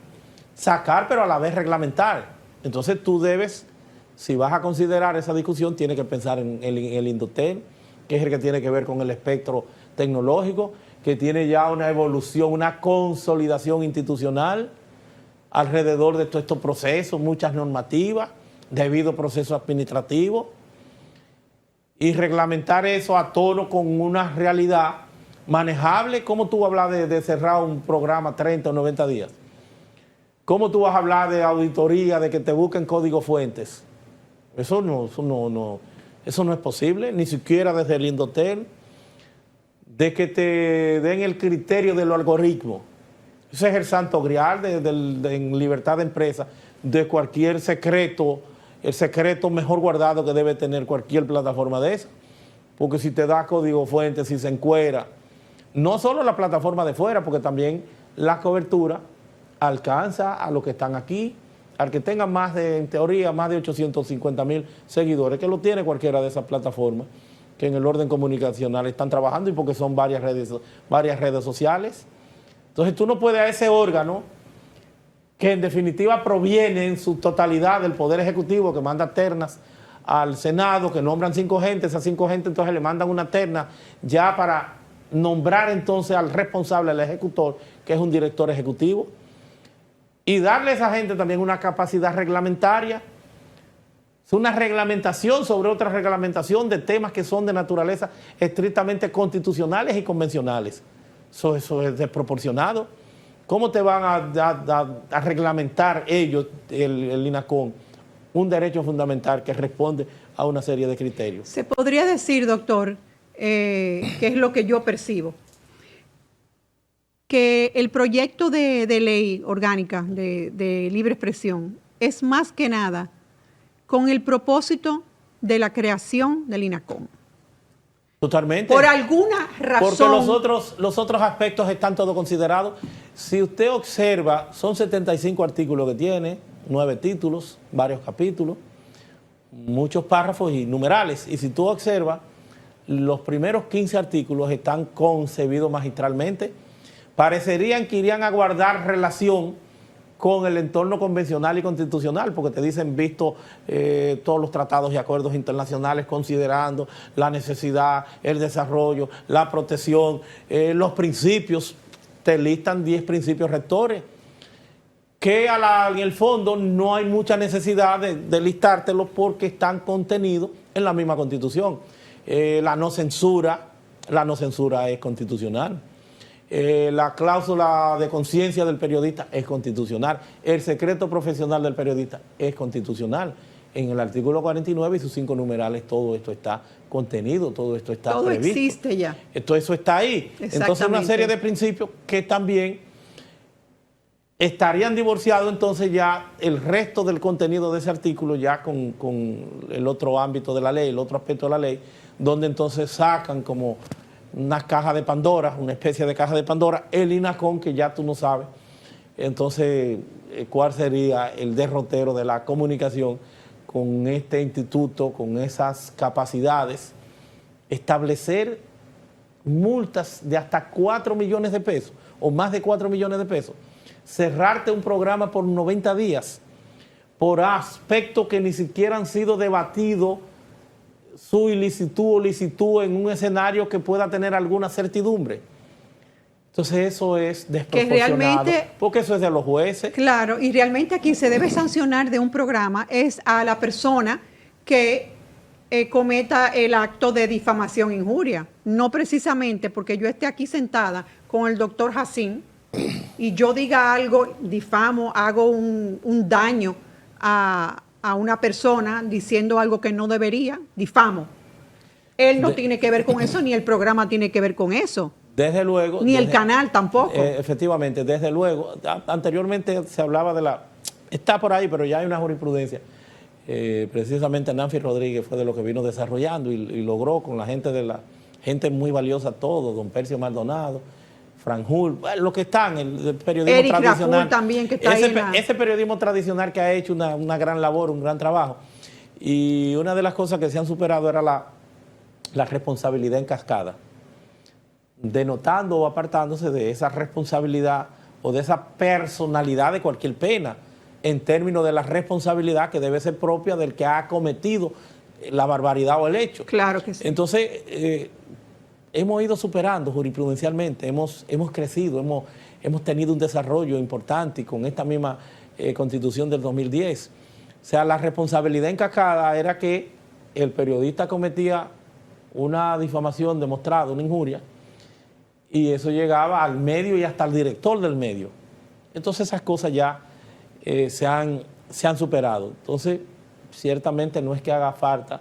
pero a la vez reglamentar. Entonces tú debes, si vas a considerar esa discusión, tienes que pensar en el Indotel, que es el que tiene que ver con el espectro tecnológico, que tiene ya una evolución, una consolidación institucional alrededor de todos estos procesos, muchas normativas, debido proceso administrativo y reglamentar eso a tono con una realidad manejable. ¿Cómo tú vas a hablar de cerrar un programa 30 o 90 días? ¿Cómo tú vas a hablar de auditoría, de que te busquen código fuentes? Eso no es posible, ni siquiera desde el Indotel, de que te den el criterio de los algoritmos. Ese es el santo grial en libertad de empresa, de cualquier secreto, el secreto mejor guardado que debe tener cualquier plataforma de esa. Porque si te da código fuente, si se encuera, no solo la plataforma de fuera, porque también la cobertura alcanza a los que están aquí, al que tenga más de, en teoría, más de 850,000 seguidores, que lo tiene cualquiera de esas plataformas, que en el orden comunicacional están trabajando y porque son varias redes sociales. Entonces tú no puedes a ese órgano, que en definitiva proviene en su totalidad del Poder Ejecutivo, que manda ternas al Senado, que nombran 5 gentes, esas 5 gentes entonces le mandan una terna ya para nombrar entonces al responsable, al ejecutor, que es un director ejecutivo, y darle a esa gente también una capacidad reglamentaria, es una reglamentación sobre otra reglamentación de temas que son de naturaleza estrictamente constitucionales y convencionales. Eso es desproporcionado. ¿Cómo te van a reglamentar ellos, el INACON, un derecho fundamental que responde a una serie de criterios? Se podría decir, doctor, que es lo que yo percibo, que el proyecto de ley orgánica de libre expresión es más que nada con el propósito de la creación del INACON. Totalmente. Por alguna razón. Porque los otros aspectos están todos considerados. Si usted observa, son 75 artículos que tiene, 9 títulos, varios capítulos, muchos párrafos y numerales. Y si tú observas, los primeros 15 artículos están concebidos magistralmente. Parecerían que irían a guardar relación con el entorno convencional y constitucional, porque te dicen, visto todos los tratados y acuerdos internacionales, considerando la necesidad, el desarrollo, la protección, los principios, te listan 10 principios rectores, que en el fondo no hay mucha necesidad de listártelos porque están contenidos en la misma Constitución. La no censura es constitucional. La cláusula de conciencia del periodista es constitucional. El secreto profesional del periodista es constitucional. En el artículo 49 y sus 5 numerales todo esto está contenido, todo esto está previsto. Todo existe ya. Todo eso está ahí. Entonces una serie de principios que también estarían divorciados entonces ya el resto del contenido de ese artículo ya con el otro ámbito de la ley, el otro aspecto de la ley, donde entonces sacan como una caja de Pandora, una especie de caja de Pandora, el INACON, que ya tú no sabes. Entonces, ¿cuál sería el derrotero de la comunicación con este instituto, con esas capacidades? Establecer multas de hasta 4 millones de pesos, o más de 4 millones de pesos. Cerrarte un programa por 90 días, por aspectos que ni siquiera han sido debatidos, su ilicitud o licitud en un escenario que pueda tener alguna certidumbre. Entonces eso es desproporcionado, porque eso es de los jueces. Claro, y realmente a quien se debe sancionar de un programa es a la persona que cometa el acto de difamación e injuria. No precisamente porque yo esté aquí sentada con el doctor Jacín y yo diga algo, difamo, hago un daño a una persona diciendo algo que no debería, difamo. Él no tiene que ver con eso, ni el programa tiene que ver con eso. Desde luego. Ni el canal tampoco. Efectivamente, desde luego. Anteriormente se hablaba de la... Está por ahí, pero ya hay una jurisprudencia. Precisamente Nancy Rodríguez fue de lo que vino desarrollando y logró con la gente muy valiosa todo, don Percio Maldonado, Franjul, lo que están, el periodismo Eric tradicional. Raful también, que está ese periodismo tradicional que ha hecho una gran labor, un gran trabajo. Y una de las cosas que se han superado era la responsabilidad en cascada, denotando o apartándose de esa responsabilidad o de esa personalidad de cualquier pena, en términos de la responsabilidad que debe ser propia del que ha cometido la barbaridad o el hecho. Claro que sí. Entonces, hemos ido superando jurisprudencialmente, hemos crecido, hemos tenido un desarrollo importante y con esta misma Constitución del 2010. O sea, la responsabilidad en cascada era que el periodista cometía una difamación demostrada, una injuria, y eso llegaba al medio y hasta al director del medio. Entonces esas cosas ya se han superado. Entonces, ciertamente no es que haga falta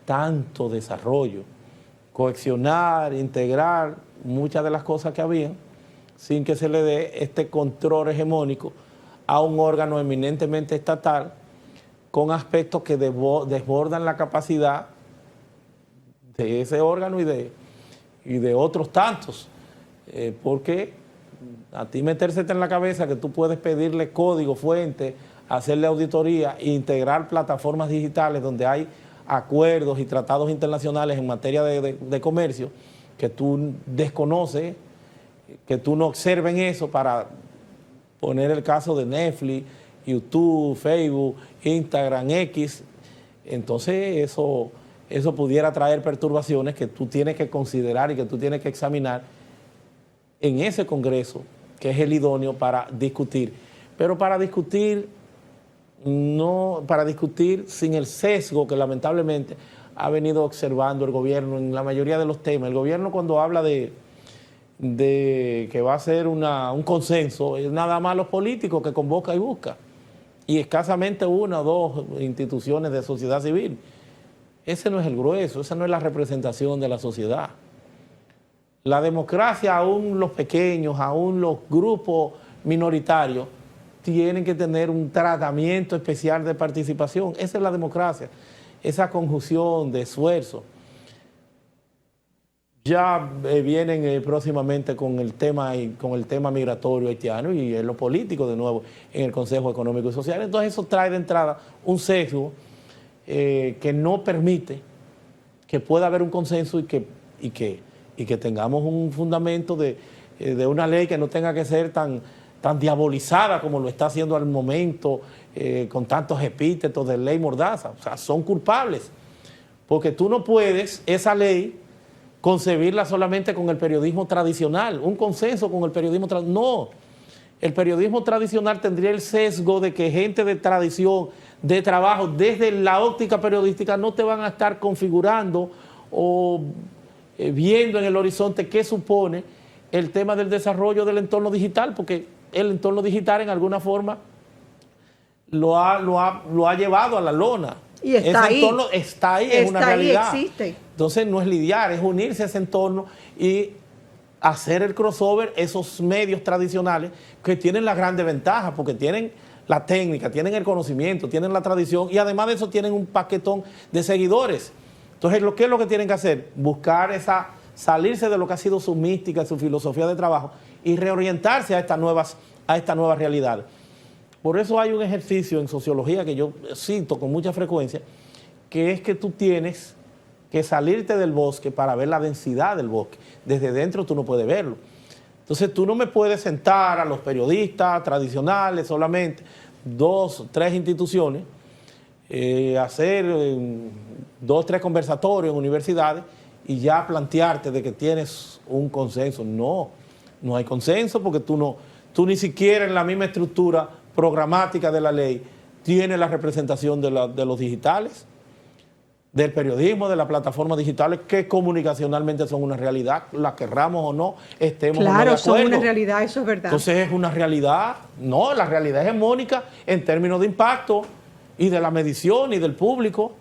tanto desarrollo, coaccionar, integrar muchas de las cosas que habían, sin que se le dé este control hegemónico a un órgano eminentemente estatal con aspectos que desbordan la capacidad de ese órgano y de otros tantos. Porque a ti metérsete en la cabeza que tú puedes pedirle código, fuente, hacerle auditoría e integrar plataformas digitales donde hay acuerdos y tratados internacionales en materia de comercio que tú desconoces, que tú no observes en eso, para poner el caso de Netflix, YouTube, Facebook, Instagram, X. Entonces eso pudiera traer perturbaciones que tú tienes que considerar y que tú tienes que examinar en ese Congreso, que es el idóneo para discutir. Pero para discutir sin el sesgo que lamentablemente ha venido observando el gobierno en la mayoría de los temas. El gobierno, cuando habla de que va a ser un consenso, es nada más los políticos que convoca y busca, y escasamente una o dos instituciones de sociedad civil. Ese no es el grueso, esa no es la representación de la sociedad. La democracia, aún los pequeños, aún los grupos minoritarios, tienen que tener un tratamiento especial de participación. Esa es la democracia, esa conjunción de esfuerzos. Ya vienen próximamente con el tema migratorio haitiano y en lo político de nuevo en el Consejo Económico y Social. Entonces eso trae de entrada un sesgo que no permite que pueda haber un consenso y que tengamos un fundamento de una ley que no tenga que ser tan diabolizada como lo está haciendo al momento, con tantos epítetos de ley mordaza. O sea, son culpables, porque tú no puedes esa ley concebirla solamente con el periodismo tradicional, un consenso con el periodismo tradicional. No, el periodismo tradicional tendría el sesgo de que gente de tradición, de trabajo, desde la óptica periodística, no te van a estar configurando o viendo en el horizonte qué supone el tema del desarrollo del entorno digital, porque el entorno digital en alguna forma lo ha llevado a la lona. Y está ese ahí. entorno está ahí, es una realidad. Existe. Entonces no es lidiar, es unirse a ese entorno y hacer el crossover, esos medios tradicionales que tienen la grande ventaja, porque tienen la técnica, tienen el conocimiento, tienen la tradición y además de eso tienen un paquetón de seguidores. Entonces, ¿qué es lo que tienen que hacer? Buscar salirse de lo que ha sido su mística, su filosofía de trabajo y reorientarse a estas nuevas realidades. Por eso hay un ejercicio en sociología que yo cito con mucha frecuencia, que es que tú tienes que salirte del bosque para ver la densidad del bosque. Desde dentro tú no puedes verlo. Entonces tú no me puedes sentar a los periodistas tradicionales, solamente 2 o 3 instituciones, hacer 2 o 3 conversatorios en universidades y ya plantearte de que tienes un consenso. No hay consenso porque tú ni siquiera en la misma estructura programática de la ley tienes la representación de los digitales, del periodismo, de las plataformas digitales, que comunicacionalmente son una realidad, la querramos o no, estemos o no de acuerdo. Claro, son una realidad, eso es verdad. Entonces es una realidad, no, la realidad hegemónica en términos de impacto y de la medición y del público.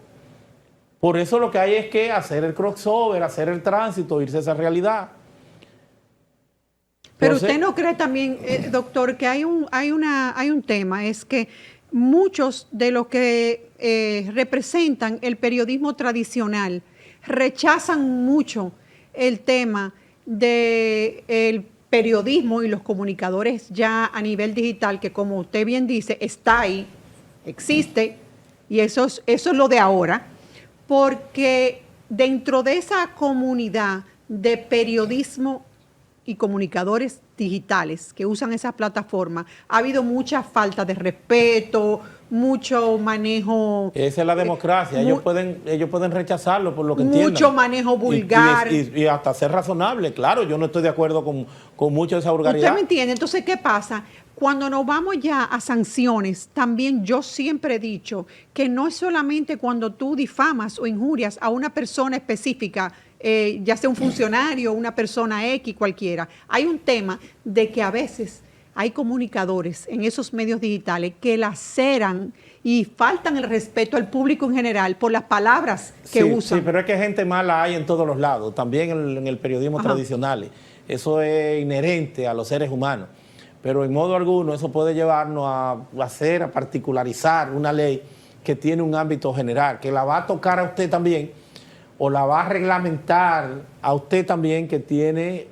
Por eso lo que hay es que hacer el crossover, hacer el tránsito, irse a esa realidad. Pero usted no cree también, doctor, que hay un tema, es que muchos de los que representan el periodismo tradicional rechazan mucho el tema del periodismo y los comunicadores ya a nivel digital, que como usted bien dice, está ahí, existe, y eso es lo de ahora, porque dentro de esa comunidad de periodismo y comunicadores digitales que usan esas plataformas, ha habido mucha falta de respeto, mucho manejo. Esa es la democracia. Ellos pueden rechazarlo por lo que entiendan. Mucho manejo vulgar. Y hasta ser razonable. Claro, yo no estoy de acuerdo con mucho de esa vulgaridad. ¿Usted me entiende? Entonces, ¿qué pasa? Cuando nos vamos ya a sanciones, también yo siempre he dicho que no es solamente cuando tú difamas o injurias a una persona específica, ya sea un funcionario, una persona X, cualquiera. Hay un tema de que a veces hay comunicadores en esos medios digitales que laceran y faltan el respeto al público en general por las palabras que usan. Sí, pero es que gente mala hay en todos los lados, también en el periodismo tradicional. Eso es inherente a los seres humanos. Pero en modo alguno eso puede llevarnos a particularizar una ley que tiene un ámbito general, que la va a tocar a usted también, o la va a reglamentar a usted también, que tiene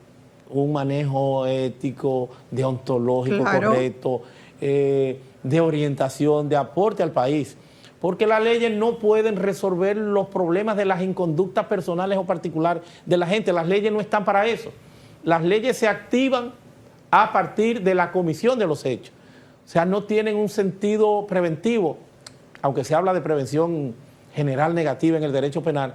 un manejo ético, deontológico correcto, de orientación, de aporte al país. Porque las leyes no pueden resolver los problemas de las inconductas personales o particulares de la gente. Las leyes no están para eso. Las leyes se activan a partir de la comisión de los hechos. O sea, no tienen un sentido preventivo, aunque se habla de prevención general negativa en el derecho penal,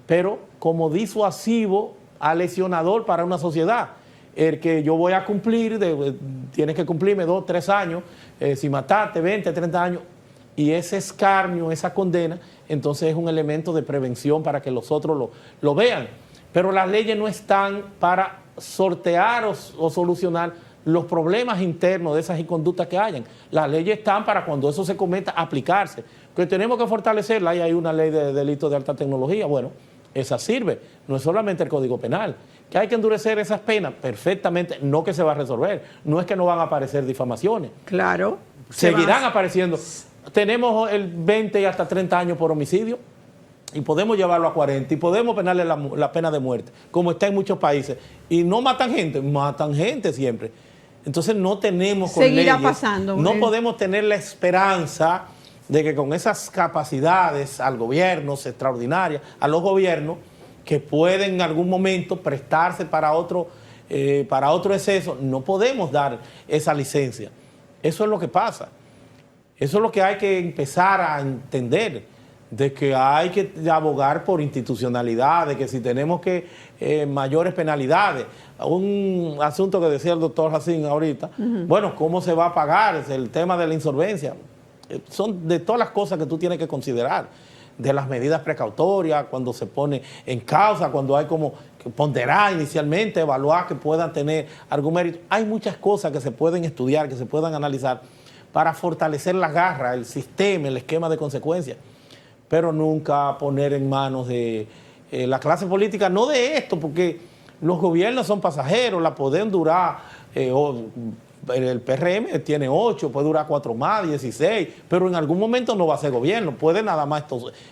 pero como disuasivo a lesionador para una sociedad. El que yo voy a cumplir, tienes que cumplirme 2, 3 años, si mataste 20, 30 años, y ese escarnio, esa condena, entonces es un elemento de prevención para que los otros lo vean. Pero las leyes no están para sortear o solucionar los problemas internos de esas inconductas que hayan. Las leyes están para cuando eso se cometa, aplicarse. Que tenemos que fortalecerla, hay una ley de delitos de alta tecnología, bueno, esa sirve, no es solamente el Código Penal. Que hay que endurecer esas penas, perfectamente, no que se va a resolver, no es que no van a aparecer difamaciones. Claro. Seguirán apareciendo. Tenemos el 20 y hasta 30 años por homicidio, y podemos llevarlo a 40, y podemos penarle la pena de muerte, como está en muchos países. Y no matan gente siempre. Entonces no tenemos con seguirá leyes, pasando. No podemos tener la esperanza de que con esas capacidades al gobierno extraordinarias, a los gobiernos, que pueden en algún momento prestarse para otro exceso, no podemos dar esa licencia. Eso es lo que pasa. Eso es lo que hay que empezar a entender, de que hay que abogar por institucionalidad, de que si tenemos que mayores penalidades. Un asunto que decía el doctor Racine ahorita, bueno, ¿cómo se va a pagar? Es el tema de la insolvencia. Son de todas las cosas que tú tienes que considerar, de las medidas precautorias, cuando se pone en causa, cuando hay como que ponderar inicialmente, evaluar que puedan tener algún mérito. Hay muchas cosas que se pueden estudiar, que se puedan analizar para fortalecer la garra, el sistema, el esquema de consecuencias, pero nunca poner en manos de la clase política, no de esto, porque los gobiernos son pasajeros, la pueden durar, el PRM tiene 8, puede durar 4 más, 16, pero en algún momento no va a ser gobierno, puede nada más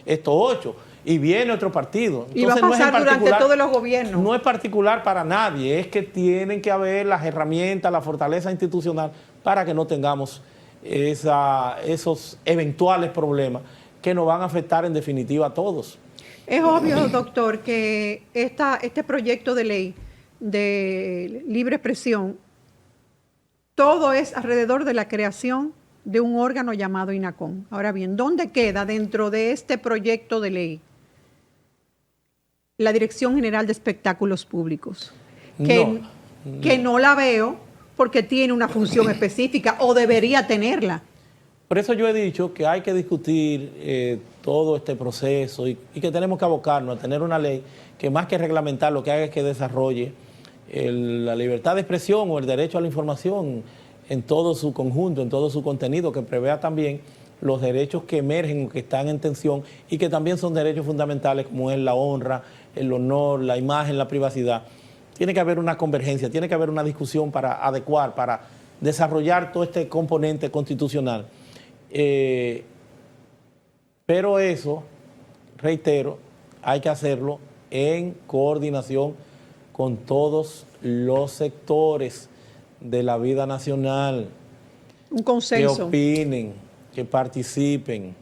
estos 8, y viene otro partido. Entonces, y va a pasar durante todos los gobiernos. No es particular para nadie, es que tienen que haber las herramientas, la fortaleza institucional para que no tengamos esos eventuales problemas que nos van a afectar en definitiva a todos. Es obvio, doctor, que este proyecto de ley de libre expresión, todo es alrededor de la creación de un órgano llamado INACOM. Ahora bien, ¿dónde queda dentro de este proyecto de ley la Dirección General de Espectáculos Públicos? Que no la veo porque tiene una función específica o debería tenerla. Por eso yo he dicho que hay que discutir todo este proceso y que tenemos que abocarnos a tener una ley que más que reglamentar lo que haga es que desarrolle la libertad de expresión o el derecho a la información en todo su conjunto, en todo su contenido, que prevea también los derechos que emergen, que están en tensión y que también son derechos fundamentales como es la honra, el honor, la imagen, la privacidad. Tiene que haber una convergencia, tiene que haber una discusión para adecuar, para desarrollar todo este componente constitucional. Pero eso, reitero, hay que hacerlo en coordinación con todos los sectores de la vida nacional. Un consenso. Que opinen, que participen,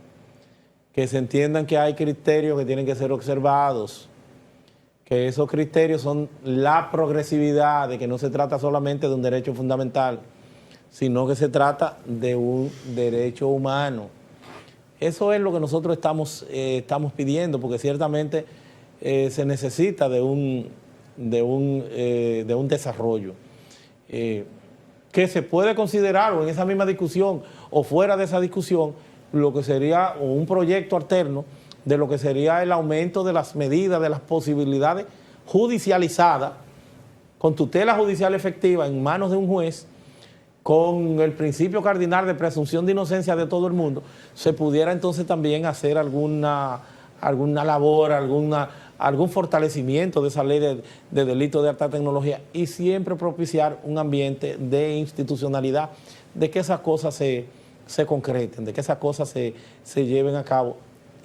que se entiendan que hay criterios que tienen que ser observados, que esos criterios son la progresividad, de que no se trata solamente de un derecho fundamental, sino que se trata de un derecho humano. Eso es lo que nosotros estamos pidiendo, porque ciertamente se necesita de un desarrollo que se puede considerar, o en esa misma discusión o fuera de esa discusión, lo que sería un proyecto alterno de lo que sería el aumento de las medidas, de las posibilidades judicializadas, con tutela judicial efectiva en manos de un juez, con el principio cardinal de presunción de inocencia de todo el mundo, se pudiera entonces también hacer alguna labor, algún fortalecimiento de esa ley de delitos de alta tecnología, y siempre propiciar un ambiente de institucionalidad, de que esas cosas se concreten, de que esas cosas se lleven a cabo.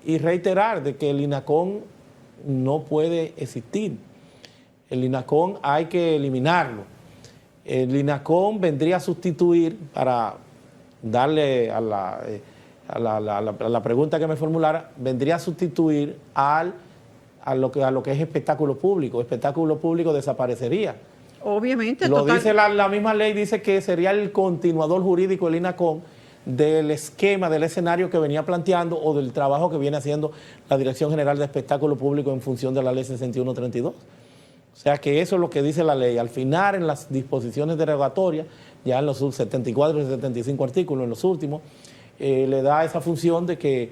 Y reiterar de que el INACON no puede existir. El INACON hay que eliminarlo. El INACON vendría a sustituir, para darle a la pregunta que me formulara, vendría a sustituir a lo que es espectáculo público. Espectáculo público desaparecería. Obviamente. Lo dice la misma ley, dice que sería el continuador jurídico del INACON del esquema, del escenario que venía planteando o del trabajo que viene haciendo la Dirección General de Espectáculo Público en función de la Ley 6132. O sea que eso es lo que dice la ley. Al final, en las disposiciones derogatorias, ya en los 74 y 75 artículos, en los últimos, le da esa función de que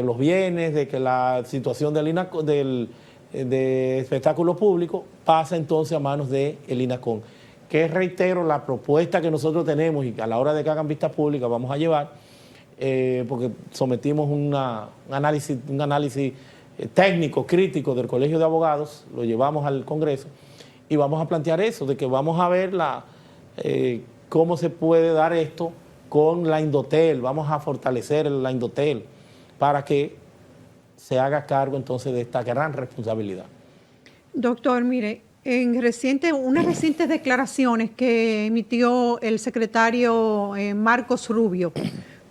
los bienes, de que la situación del espectáculo público pasa entonces a manos del INACON. Que reitero, la propuesta que nosotros tenemos y que a la hora de que hagan vistas públicas vamos a llevar, porque sometimos un análisis técnico, crítico del Colegio de Abogados, lo llevamos al Congreso y vamos a plantear eso, de que vamos a ver cómo se puede dar esto con la Indotel, vamos a fortalecer la Indotel para que se haga cargo entonces de esta gran responsabilidad. Doctor, mire, en unas recientes declaraciones que emitió el secretario Marcos Rubio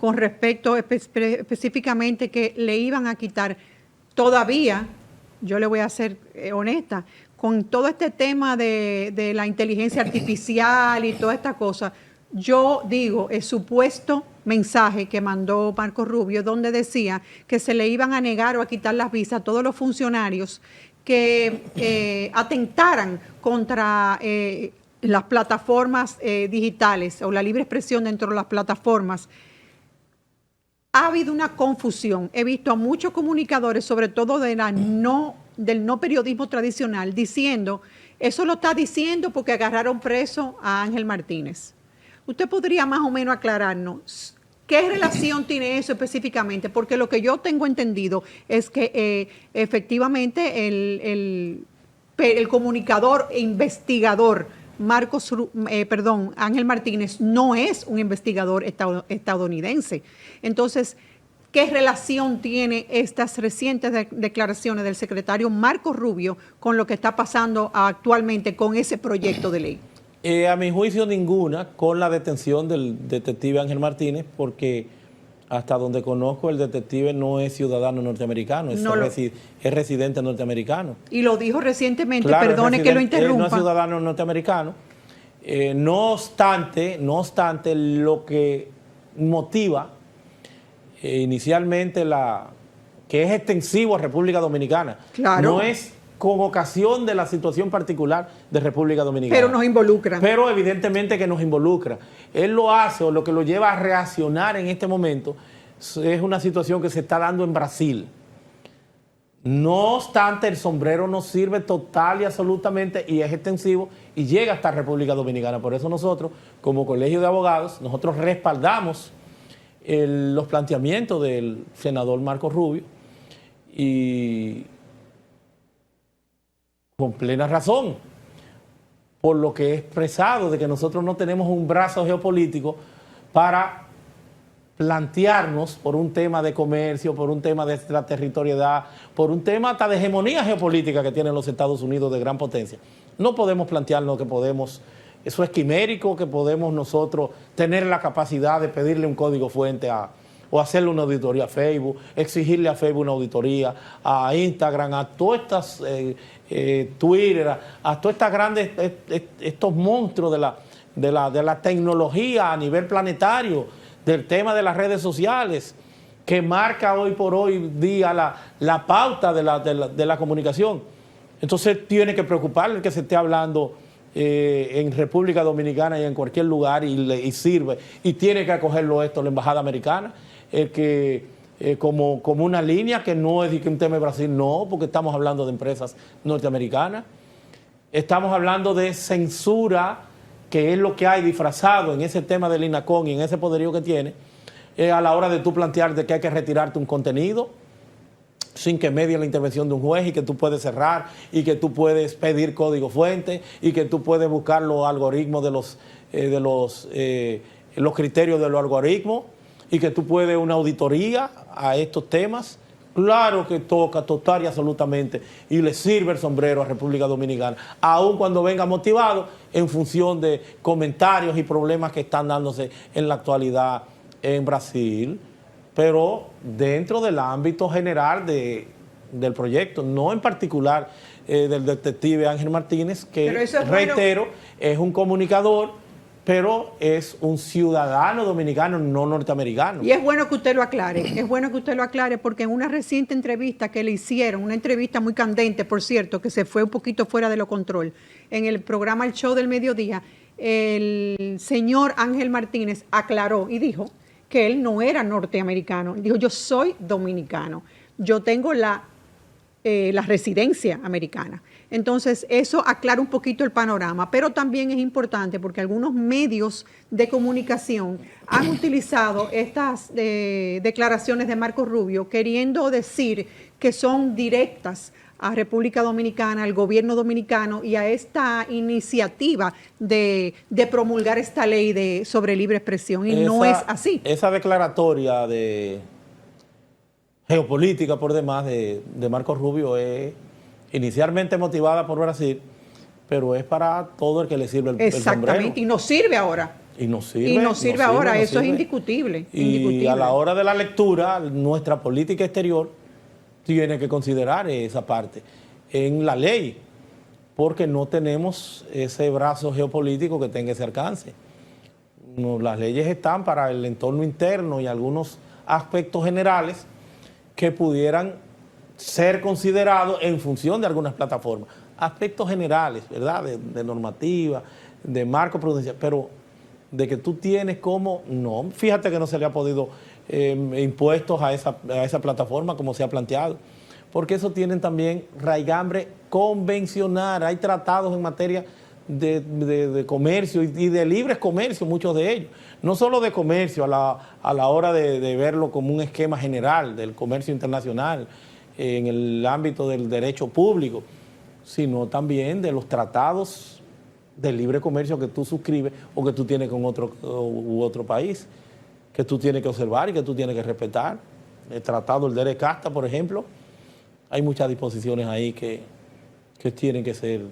con respecto específicamente que le iban a quitar, todavía, yo le voy a ser honesta, con todo este tema de la inteligencia artificial y toda esta cosa, yo digo, el supuesto mensaje que mandó Marcos Rubio, donde decía que se le iban a negar o a quitar las visas a todos los funcionarios que atentaran contra las plataformas digitales o la libre expresión dentro de las plataformas. Ha habido una confusión. He visto a muchos comunicadores, sobre todo del no periodismo tradicional, diciendo, eso lo está diciendo porque agarraron preso a Ángel Martínez. ¿Usted podría más o menos aclararnos qué relación tiene eso específicamente? Porque lo que yo tengo entendido es que efectivamente el comunicador e investigador Ángel Martínez no es un investigador estadounidense. Entonces, ¿qué relación tiene estas recientes declaraciones del secretario Marcos Rubio con lo que está pasando actualmente con ese proyecto de ley? A mi juicio ninguna, con la detención del detective Ángel Martínez, porque hasta donde conozco el detective no es ciudadano norteamericano, es residente norteamericano. Y lo dijo recientemente, claro, perdone que lo interrumpa. No es ciudadano norteamericano. No obstante, lo que motiva inicialmente que es extensivo a República Dominicana, claro, no es con ocasión de la situación particular de República Dominicana. Pero nos involucra. Pero evidentemente que nos involucra. Él lo hace, o lo que lo lleva a reaccionar en este momento, es una situación que se está dando en Brasil. No obstante, el sombrero nos sirve total y absolutamente, y es extensivo, y llega hasta República Dominicana. Por eso nosotros, como Colegio de Abogados, nosotros respaldamos los planteamientos del senador Marcos Rubio, y con plena razón, por lo que he expresado de que nosotros no tenemos un brazo geopolítico para plantearnos por un tema de comercio, por un tema de extraterritorialidad, por un tema hasta de hegemonía geopolítica que tienen los Estados Unidos de gran potencia. No podemos plantearnos que podemos, eso es quimérico, que podemos nosotros tener la capacidad de pedirle un código fuente o hacerle una auditoría a Facebook, exigirle a Facebook una auditoría, a Instagram, a todas estas Twitter, a todas estas grandes, estos monstruos de la tecnología a nivel planetario, del tema de las redes sociales, que marca hoy por hoy día la pauta de la comunicación. Entonces tiene que preocuparle el que se esté hablando en República Dominicana y en cualquier lugar y sirve, y tiene que acogerlo esto la Embajada Americana, como una línea que no es un tema de Brasil, no, porque estamos hablando de empresas norteamericanas, estamos hablando de censura, que es lo que hay disfrazado en ese tema del INACON y en ese poderío que tiene, a la hora de tú plantear de que hay que retirarte un contenido sin que medie la intervención de un juez, y que tú puedes cerrar, y que tú puedes pedir código fuente, y que tú puedes buscar los algoritmos los criterios de los algoritmos, y que tú puedes una auditoría a estos temas. Claro que toca total y absolutamente, y le sirve el sombrero a República Dominicana, aun cuando venga motivado en función de comentarios y problemas que están dándose en la actualidad en Brasil, pero dentro del ámbito general del proyecto, no en particular del detective Ángel Martínez, que reitero, es un comunicador, pero es un ciudadano dominicano, no norteamericano. Y es bueno que usted lo aclare, porque en una reciente entrevista que le hicieron, una entrevista muy candente, por cierto, que se fue un poquito fuera de lo control, en el programa El Show del Mediodía, el señor Ángel Martínez aclaró y dijo que él no era norteamericano. Dijo, yo soy dominicano, yo tengo la residencia americana. Entonces, eso aclara un poquito el panorama, pero también es importante porque algunos medios de comunicación han utilizado estas declaraciones de Marco Rubio queriendo decir que son directas a República Dominicana, al gobierno dominicano y a esta iniciativa de promulgar esta ley sobre libre expresión, y no es así. Esa declaratoria de geopolítica por demás de Marco Rubio es inicialmente motivada por Brasil, pero es para todo el que le sirve el sombrero. Exactamente, y nos sirve ahora. Y nos sirve ahora, eso es indiscutible. Y a la hora de la lectura, nuestra política exterior tiene que considerar esa parte en la ley, porque no tenemos ese brazo geopolítico que tenga ese alcance. No, las leyes están para el entorno interno y algunos aspectos generales que pudieran ser considerados en función de algunas plataformas. Aspectos generales, ¿verdad? De normativa, de marco prudencial, pero de que tú tienes como, no, fíjate que no se le ha podido impuestos a esa plataforma como se ha planteado, porque eso tienen también raigambre convencional. Hay tratados en materia de comercio y de libres comercio, muchos de ellos, no solo de comercio a la hora de verlo como un esquema general del comercio internacional en el ámbito del derecho público, sino también de los tratados de libre comercio que tú suscribes o que tú tienes con otro país, que tú tienes que observar y que tú tienes que respetar. El tratado del DERECASTA, por ejemplo, hay muchas disposiciones ahí que tienen que ser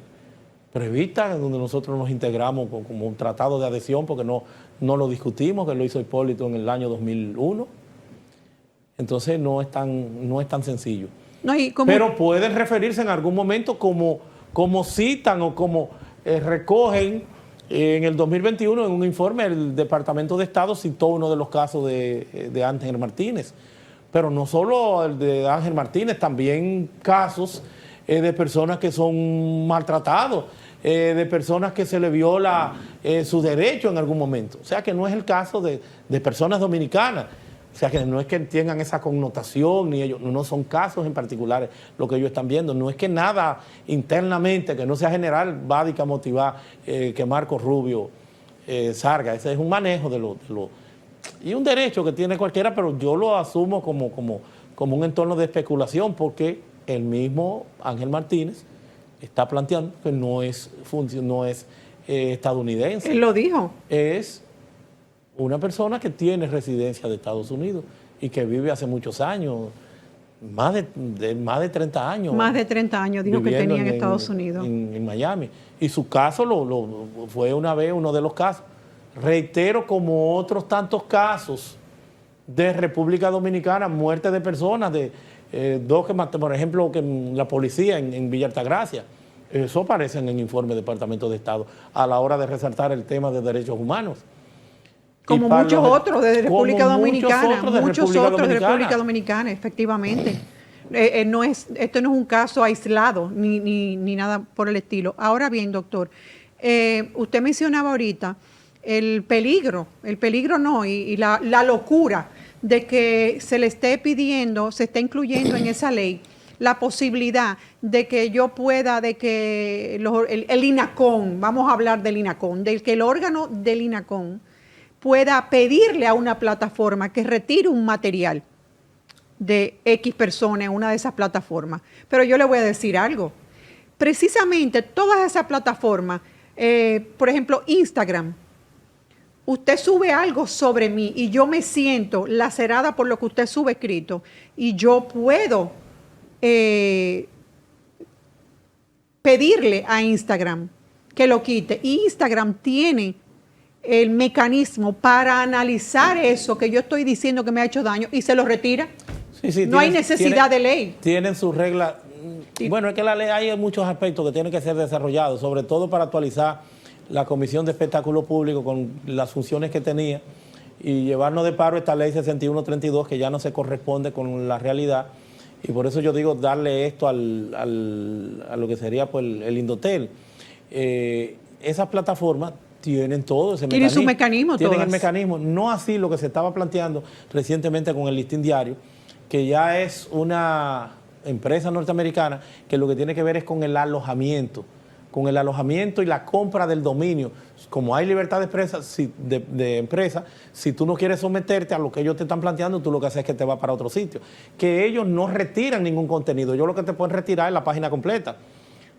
previstas, donde nosotros nos integramos como un tratado de adhesión, porque no lo discutimos, que lo hizo Hipólito en el año 2001. Entonces no es tan sencillo. No, pero pueden referirse en algún momento como citan o como recogen en el 2021 en un informe. El Departamento de Estado citó uno de los casos de Ángel Martínez, pero no solo el de Ángel Martínez, también casos de personas que son maltratados, de personas que se le viola su derecho en algún momento. O sea que no es el caso de personas dominicanas. O sea que no es que tengan esa connotación, ni ellos, no son casos en particular lo que ellos están viendo. No es que nada internamente, que no sea general, va a motivar que Marco Rubio salga. Ese es un manejo y un derecho que tiene cualquiera, pero yo lo asumo como un entorno de especulación, porque el mismo Ángel Martínez está planteando que no es estadounidense. Él lo dijo. Es una persona que tiene residencia de Estados Unidos y que vive hace muchos años, más de 30 años. Más de 30 años dijo que tenía en Estados Unidos. En Miami. Y su caso fue una vez uno de los casos. Reitero, como otros tantos casos de República Dominicana, muerte de personas, de dos que mataron, por ejemplo, que la policía en Villa Altagracia. Eso aparece en el informe del Departamento de Estado a la hora de resaltar el tema de derechos humanos. Como muchos otros de República Dominicana, muchos otros de República Dominicana, efectivamente. Esto no es un caso aislado ni nada por el estilo. Ahora bien, doctor, usted mencionaba ahorita el peligro no, y la locura de que se le esté pidiendo, se esté incluyendo en esa ley la posibilidad de que yo pueda, de que el INACON, vamos a hablar del INACON, del que el órgano del INACON pueda pedirle a una plataforma que retire un material de X persona en una de esas plataformas. Pero yo le voy a decir algo. Precisamente todas esas plataformas, por ejemplo, Instagram, usted sube algo sobre mí y yo me siento lacerada por lo que usted sube escrito y yo puedo pedirle a Instagram que lo quite. Y Instagram tiene el mecanismo para analizar eso que yo estoy diciendo que me ha hecho daño y se lo retira. Sí, no hay necesidad de ley. Tienen sus reglas. Sí. Bueno, es que la ley hay muchos aspectos que tienen que ser desarrollados, sobre todo para actualizar la Comisión de Espectáculo Público con las funciones que tenía y llevarnos de paro esta ley 6132 que ya no se corresponde con la realidad. Y por eso yo digo darle esto a lo que sería pues, el Indotel. Esas plataformas tienen todo ese mecanismo. Tienen su mecanismo. Tienen el mecanismo. No así lo que se estaba planteando recientemente con el Listín Diario, que ya es una empresa norteamericana que lo que tiene que ver es con el alojamiento y la compra del dominio. Como hay libertad de empresa, si tú no quieres someterte a lo que ellos te están planteando, tú lo que haces es que te vas para otro sitio. Que ellos no retiran ningún contenido. Ellos lo que te pueden retirar es la página completa.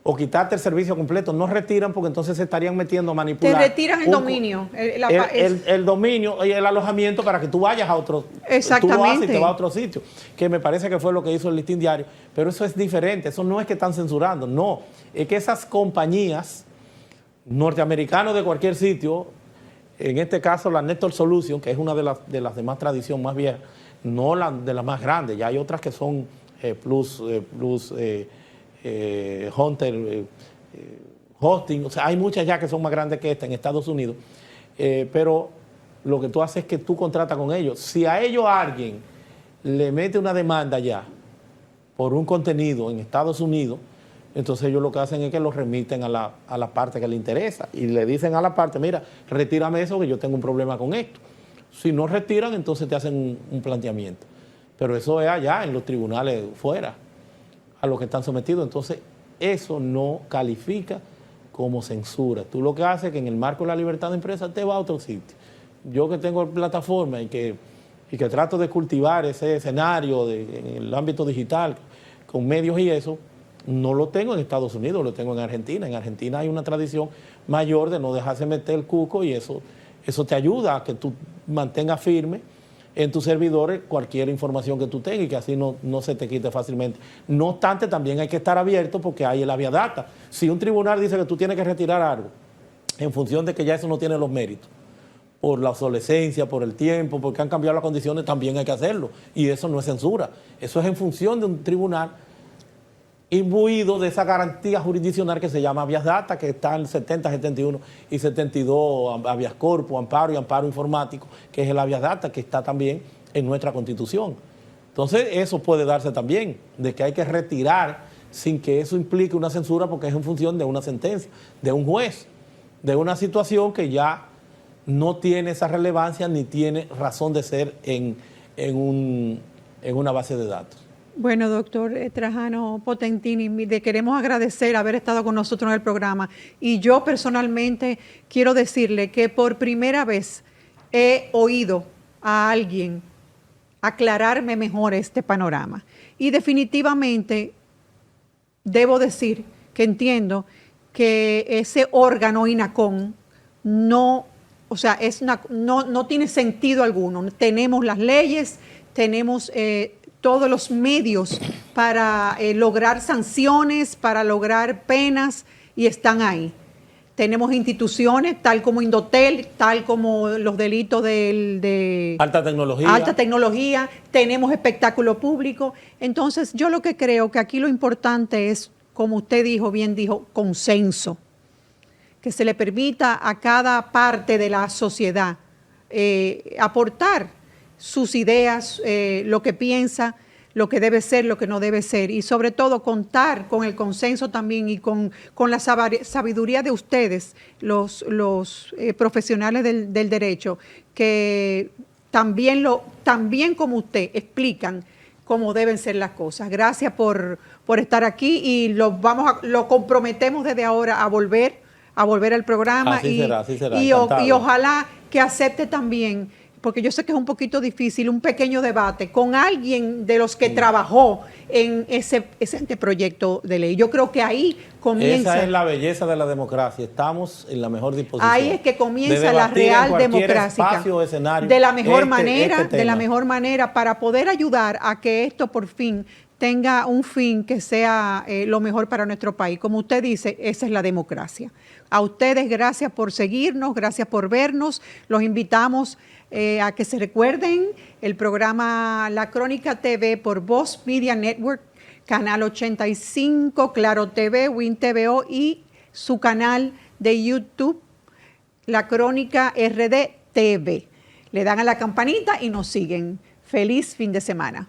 O quitarte el servicio completo. No retiran porque entonces se estarían metiendo a manipular. Te retiran el dominio. El dominio y el alojamiento para que tú vayas a otro. Exactamente. Tú lo haces y te vas a otro sitio. Que me parece que fue lo que hizo el Listín Diario. Pero eso es diferente. Eso no es que están censurando. No. Es que esas compañías norteamericanas de cualquier sitio, en este caso la Network Solution, que es una de las de más tradición, más viejas, no la de las más grandes. Ya hay otras que son Hunter, Hosting, o sea, hay muchas ya que son más grandes que esta en Estados Unidos, pero lo que tú haces es que tú contratas con ellos. Si a ellos alguien le mete una demanda ya por un contenido en Estados Unidos, entonces ellos lo que hacen es que lo remiten a la parte que le interesa y le dicen a la parte, mira, retírame eso que yo tengo un problema con esto. Si no retiran, entonces te hacen un planteamiento. Pero eso es allá en los tribunales fuera, a los que están sometidos. Entonces, eso no califica como censura. Tú lo que haces es que en el marco de la libertad de empresa te vas a otro sitio. Yo que tengo plataforma y que trato de cultivar ese escenario en el ámbito digital, con medios y eso, no lo tengo en Estados Unidos, lo tengo en Argentina. En Argentina hay una tradición mayor de no dejarse meter el cuco y eso te ayuda a que tú mantengas firme en tus servidores cualquier información que tú tengas y que así no se te quite fácilmente. No obstante, también hay que estar abierto porque hay el habeas data. Si un tribunal dice que tú tienes que retirar algo en función de que ya eso no tiene los méritos, por la obsolescencia, por el tiempo, porque han cambiado las condiciones, también hay que hacerlo. Y eso no es censura. Eso es en función de un tribunal imbuido de esa garantía jurisdiccional que se llama habeas data, que está en 70, 71 y 72, habeas corpus, amparo y amparo informático, que es el habeas data, que está también en nuestra Constitución. Entonces, eso puede darse también, de que hay que retirar sin que eso implique una censura, porque es en función de una sentencia, de un juez, de una situación que ya no tiene esa relevancia ni tiene razón de ser en una base de datos. Bueno, doctor Trajano Potentini, le queremos agradecer haber estado con nosotros en el programa. Y yo personalmente quiero decirle que por primera vez he oído a alguien aclararme mejor este panorama. Y definitivamente debo decir que entiendo que ese órgano INACON no tiene sentido alguno. Tenemos las leyes, tenemos todos los medios para lograr sanciones, para lograr penas, y están ahí. Tenemos instituciones tal como Indotel, tal como los delitos de alta tecnología. Tenemos espectáculo público. Entonces, yo lo que creo que aquí lo importante es, como usted bien dijo, consenso. Que se le permita a cada parte de la sociedad aportar sus ideas, lo que piensa, lo que debe ser, lo que no debe ser, y sobre todo contar con el consenso también y con la sabiduría de ustedes, los profesionales del derecho, que también como usted explican cómo deben ser las cosas. Gracias por estar aquí y lo comprometemos desde ahora a volver al programa. Así será. Y ojalá que acepte también, porque yo sé que es un poquito difícil, un pequeño debate con alguien de los que trabajó en ese proyecto de ley. Yo creo que ahí comienza. Esa es la belleza de la democracia. Estamos en la mejor disposición. Ahí es que comienza la real democracia. De la mejor manera, para poder ayudar a que esto por fin tenga un fin que sea lo mejor para nuestro país. Como usted dice, esa es la democracia. A ustedes, gracias por seguirnos, gracias por vernos. Los invitamos a que se recuerden el programa La Crónica TV por Voz Media Network, Canal 85, Claro TV, Win TVO y su canal de YouTube, La Crónica RD TV. Le dan a la campanita y nos siguen. Feliz fin de semana.